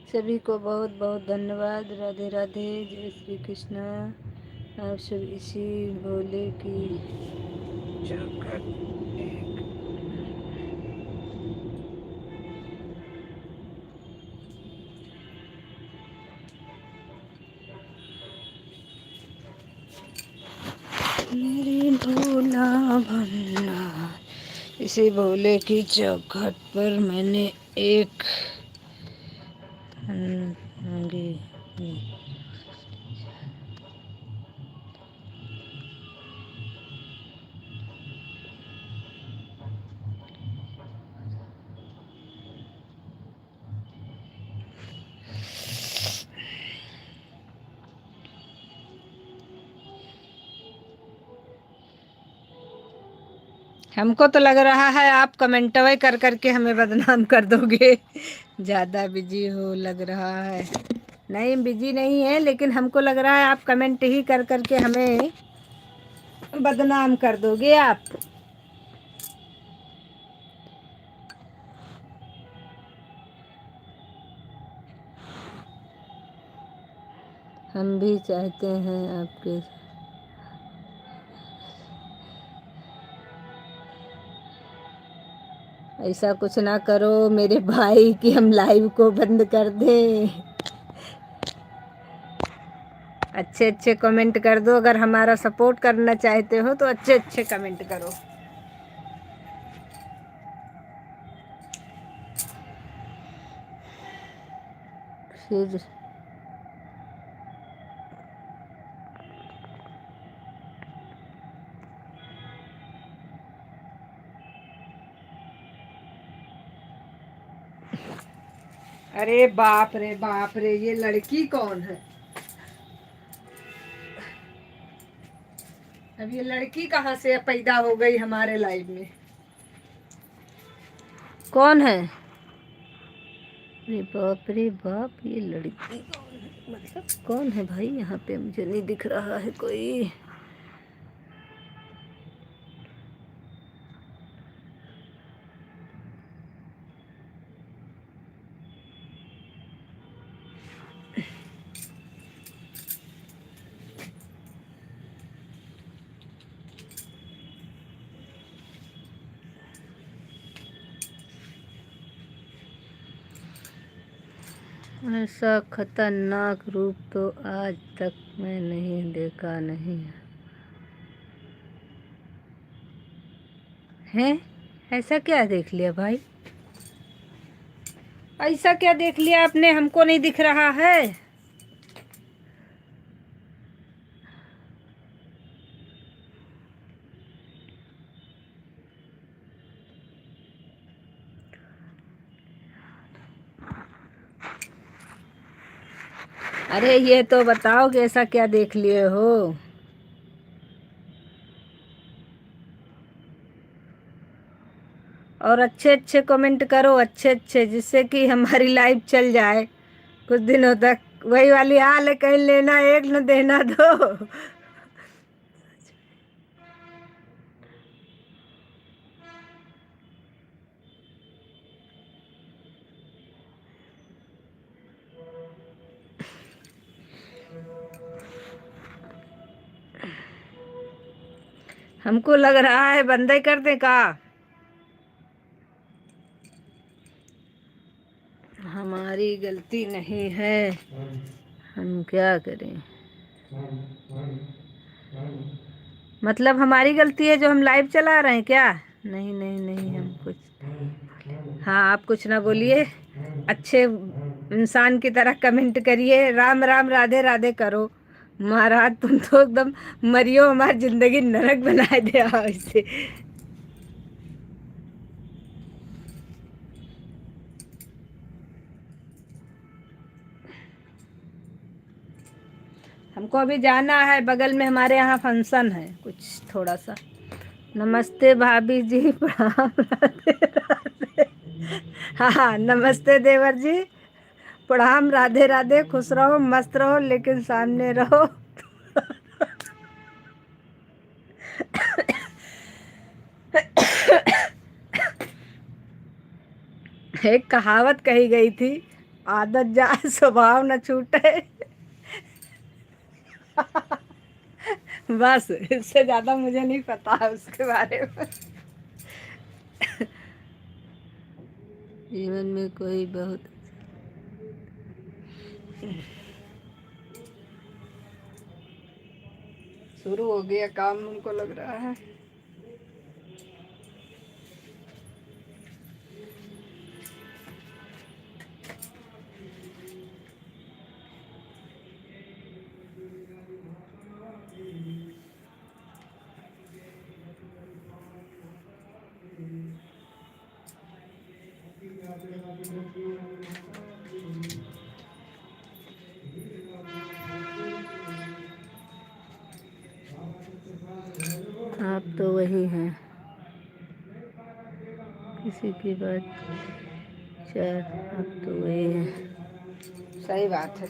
सभी को बहुत बहुत धन्यवाद। राधे राधे, जय श्री कृष्णा। आप सब इसी भोले की जगत मेरे भोला भंडा। इसी भोले की चौखट पर मैंने एक हमको तो लग रहा है आप कमेंटवे कर करके हमें बदनाम कर दोगे। ज़्यादा बिजी हो लग रहा है। नहीं, बिजी नहीं है, लेकिन हमको लग रहा है आप कमेंट ही कर करके हमें बदनाम कर दोगे आप। हम भी चाहते हैं आपके। ऐसा कुछ ना करो मेरे भाई कि हम लाइव को बंद कर दें। अच्छे अच्छे कमेंट कर दो। अगर हमारा सपोर्ट करना चाहते हो तो अच्छे अच्छे कमेंट करो। फिर अरे बाप रे बाप रे, ये लड़की कौन है? अब ये लड़की कहाँ से पैदा हो गई हमारे लाइफ में? कौन है? रे बाप, ये लड़की कौन है? मतलब कौन है भाई? यहाँ पे मुझे नहीं दिख रहा है कोई। ऐसा खतरनाक रूप तो आज तक मैं नहीं देखा नहीं है। ऐसा क्या देख लिया भाई? ऐसा क्या देख लिया आपने? हमको नहीं दिख रहा है। अरे ये तो बताओ कि ऐसा क्या देख लिए हो? और अच्छे अच्छे कमेंट करो, अच्छे अच्छे, जिससे कि हमारी लाइफ चल जाए कुछ दिनों तक। वही वाली हाल है, कहीं लेना एक न देना दो। हमको लग रहा है बंद ही कर दे का। हमारी गलती नहीं है, हम क्या करें? मतलब हमारी गलती है जो हम लाइव चला रहे हैं क्या? नहीं नहीं नहीं, हम कुछ। हाँ, आप कुछ ना बोलिए, अच्छे इंसान की तरह कमेंट करिए, राम राम राधे राधे करो। महाराज तुम तो एकदम मरियो, हमारी जिंदगी नरक बना दिया इसे। हमको अभी जाना है, बगल में हमारे यहाँ फंक्शन है कुछ थोड़ा सा। नमस्ते भाभी जी, प्रणाम, राधे राधे। हाँ हाँ, नमस्ते देवर जी, प्रणाम, राधे राधे, खुश रहो मस्त रहो लेकिन सामने रहो। एक कहावत कही गई थी, आदत जाए स्वभाव न छूटे। बस इससे ज्यादा मुझे नहीं पता है उसके बारे में। जीवन में कोई बहुत शुरू हो गया काम, हमको लग रहा है। आप तो वही हैं, किसी की बात चार, आप तो वही हैं। सही बात है।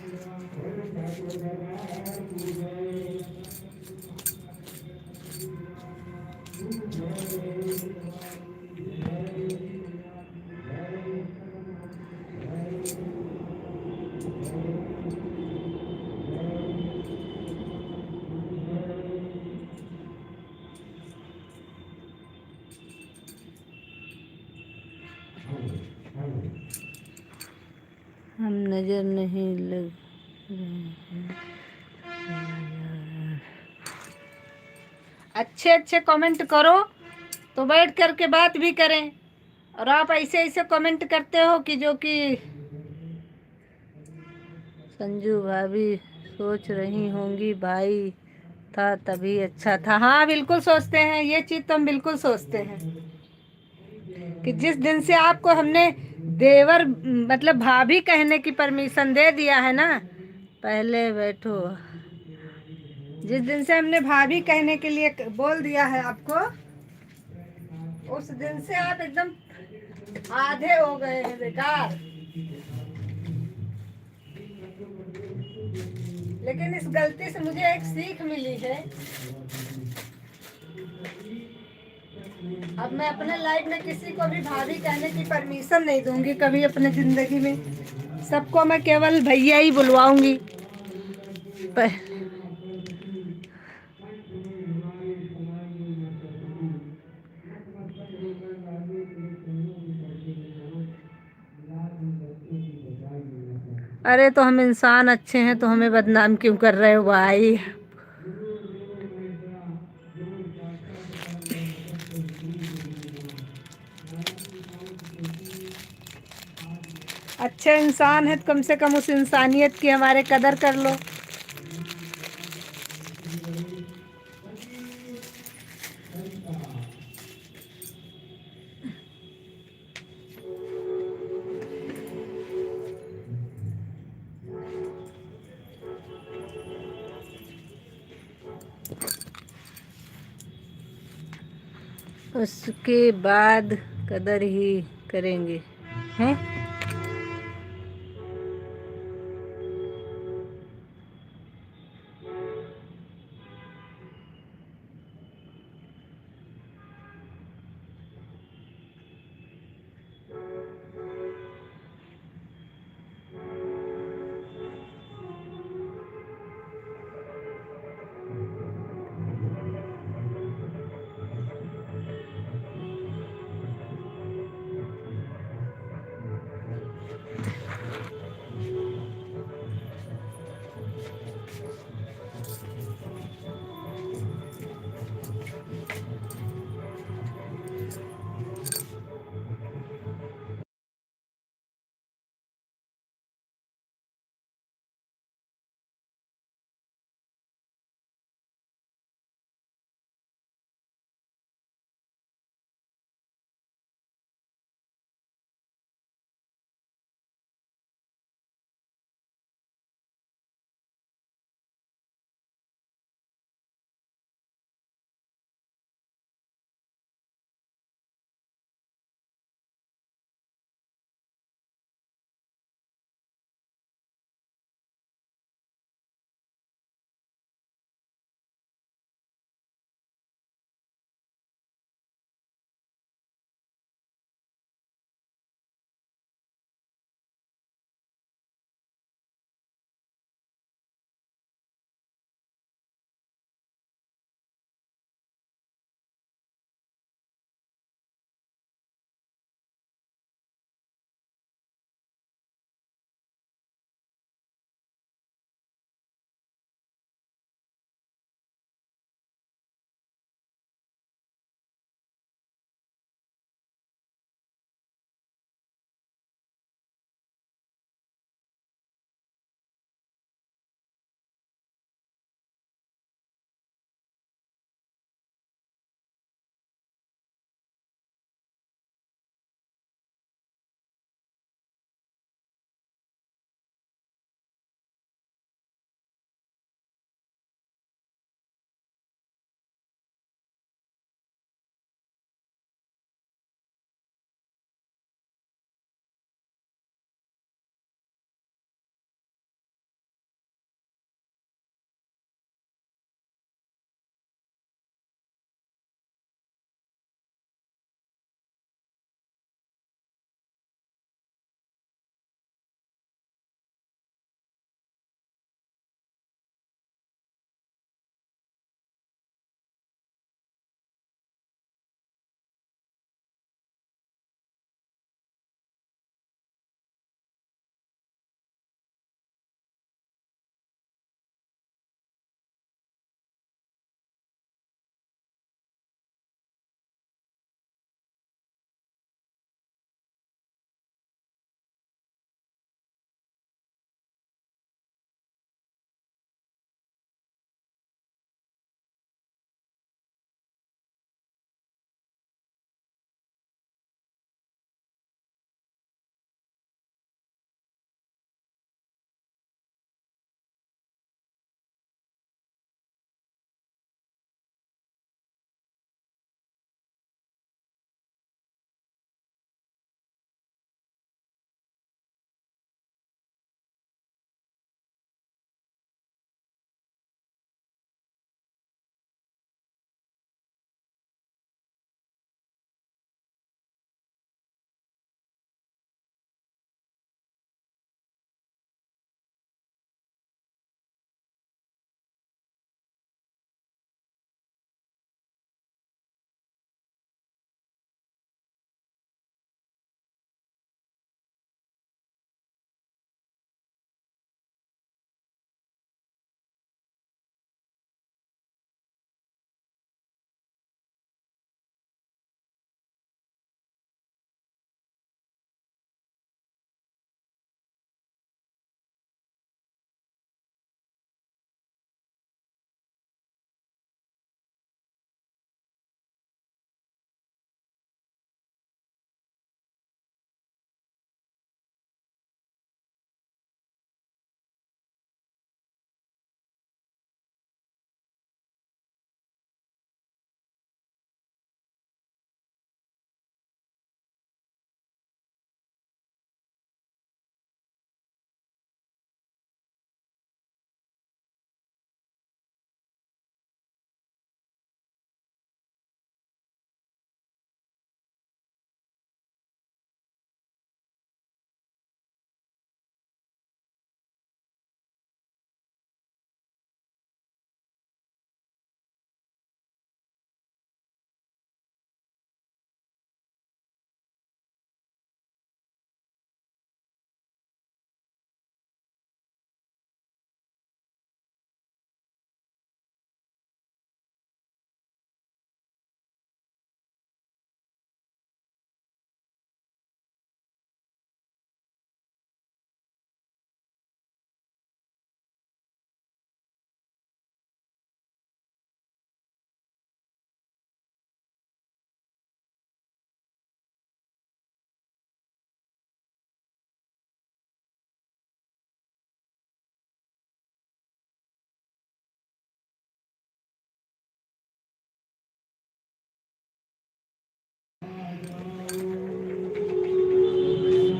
हम नजर नहीं लग रहे हैं। अच्छे अच्छे कमेंट करो तो बैठ करके बात भी करें। और आप ऐसे ऐसे कमेंट करते हो कि जो कि संजू भाभी सोच रही होंगी भाई था तभी अच्छा था। हाँ बिल्कुल सोचते हैं, ये चीज़ तो हम बिल्कुल सोचते हैं कि जिस दिन से आपको हमने देवर मतलब भाभी कहने की परमिशन दे दिया है ना, पहले बैठो, जिस दिन से हमने भाभी कहने के लिए बोल दिया है आपको, उस दिन से आप एकदम आधे हो गए हैं बेकार। लेकिन इस गलती से मुझे एक सीख मिली है, अब मैं अपने लाइफ में किसी को भी भाभी कहने की परमिशन नहीं दूंगी कभी अपने जिंदगी में। सबको मैं केवल भैया ही बुलवाऊंगी। पर अरे तो हम इंसान अच्छे हैं तो हमें बदनाम क्यों कर रहे हो भाई। अच्छे इंसान है तो कम से कम उस इंसानियत की हमारे कदर कर लो। उसके बाद कदर ही करेंगे हैं।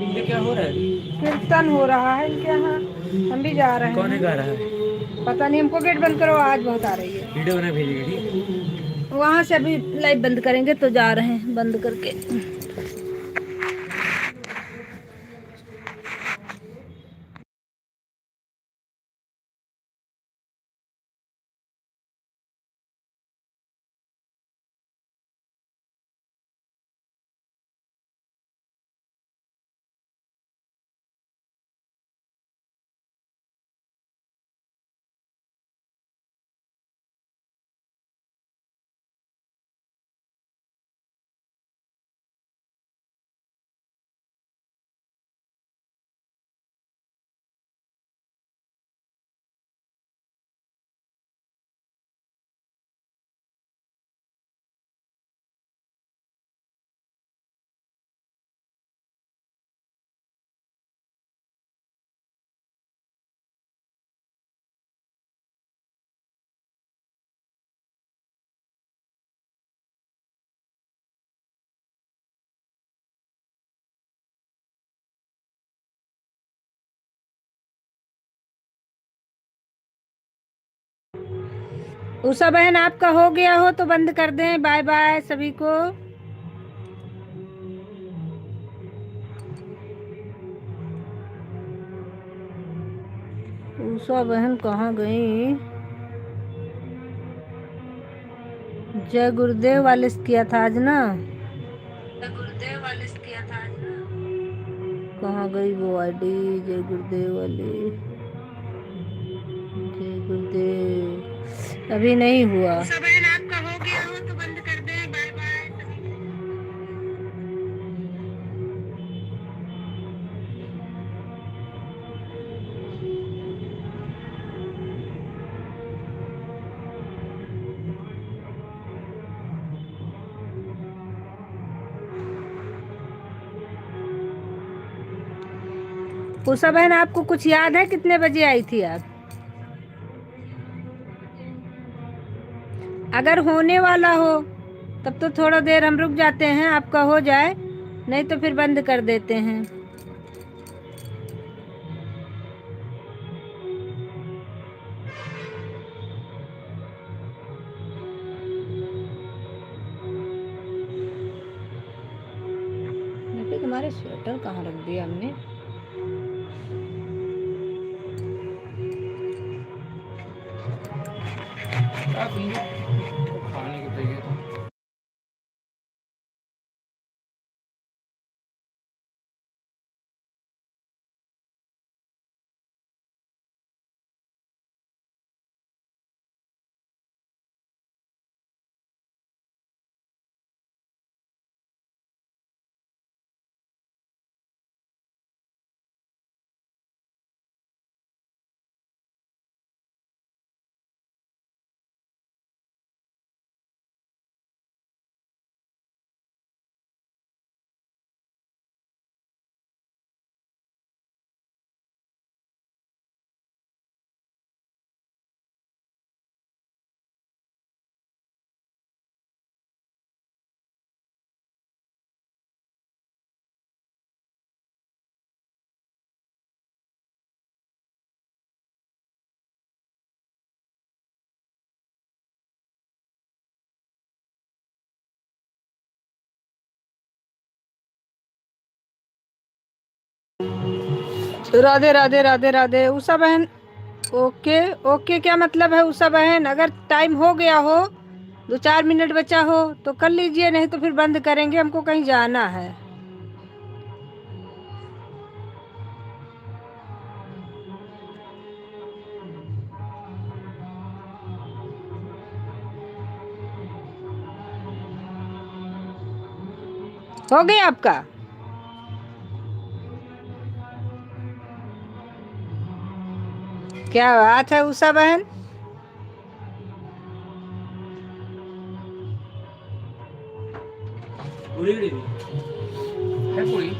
इनके क्या हो रहा है? कीर्तन हो रहा है इनके यहाँ, हम भी जा रहे हैं। कौन गा रहा है? पता नहीं, हमको गेट बंद करो, आवाज बहुत आ रही है। वीडियो बना भेजिएगा, ठीक। वहां से अभी लाइव बंद करेंगे तो जा रहे हैं बंद करके। उषा बहन आपका हो गया हो तो बंद कर दें। बाय बाय सभी को। उषा बहन कहाँ गई? जय गुरुदेव वाले किया था आज ना, जय गुरुदेव वाले किया था आज ना। कहाँ गई वो आईडी जय गुरुदेव वाली? जय गुरुदेव अभी नहीं हुआ। उषा बहन आपका हो गया हो तो बंद कर दें। Bye bye. उषा बहन आपको कुछ याद है कितने बजे आई थी आप? अगर होने वाला हो तब तो थोड़ा देर हम रुक जाते हैं, आपका हो जाए, नहीं तो फिर बंद कर देते हैं। हमारे स्वेटर कहाँ रख दिया हमने? खाने के चाहिए तो राधे राधे राधे राधे उषा बहन। ओके ओके क्या मतलब है उषा बहन? अगर टाइम हो गया हो, 2-4 मिनट बचा हो तो कर लीजिए, नहीं तो फिर बंद करेंगे, हमको कहीं जाना है। हो गया आपका? क्या बात है उषा बहन। पूरी है पूरी।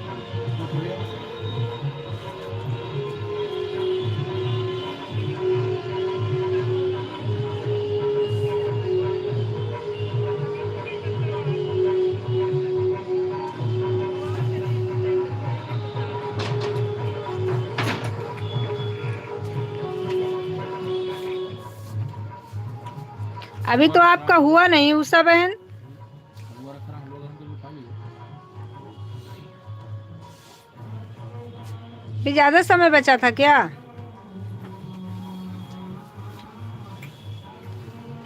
अभी तो आपका हुआ नहीं उषा बहन। हलवा रखा हम लोग अंदर खा लिए। भी ज्यादा समय बचा था क्या?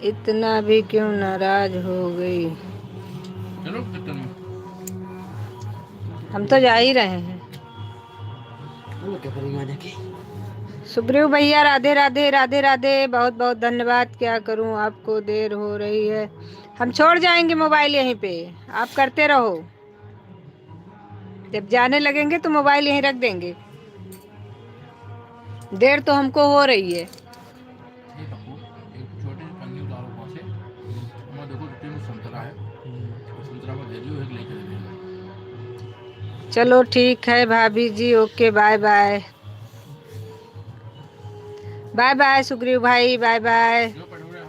इतना भी क्यों नाराज हो गई? चलो किचन में। हम तो जा ही रहे हैं। चलो क्या करेंगे आज के? सुग्रीव भैया राधे राधे राधे राधे, बहुत बहुत धन्यवाद। क्या करूं, आपको देर हो रही है। हम छोड़ जाएंगे मोबाइल यहीं पे, आप करते रहो। जब जाने लगेंगे तो मोबाइल यहीं रख देंगे। देर तो हमको हो रही है। ये पप्पू एक छोटी सी पन्नी उतारो वहाँ से। हमारे देखो 2-3 संतरा है। संतरा को दे दियो, एक लेके दे देना। चलो ठीक है भाभी जी, okay bye bye. Bye bye Sugriv भाई, बाय बाय। जो पटोरा है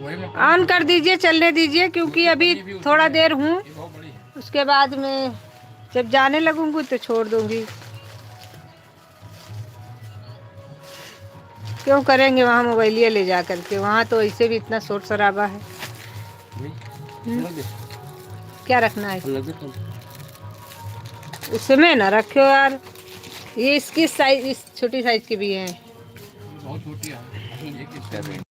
वही मैं ऑन कर दीजिए, चलने दीजिए, क्योंकि अभी थोड़ा देर हूँ, ये बहुत बड़ी है। उसके बाद में जब जाने लगूंगी तो छोड़ दूंगी। क्यों करेंगे वहाँ मोबाइलिया ले जा करके, वहाँ तो ऐसे भी इतना शोर शराबा है। क्या रखना है उसमें? ना रखो यार, ये इसकी साइज, इस छोटी साइज की भी है। बहुत छोटी है।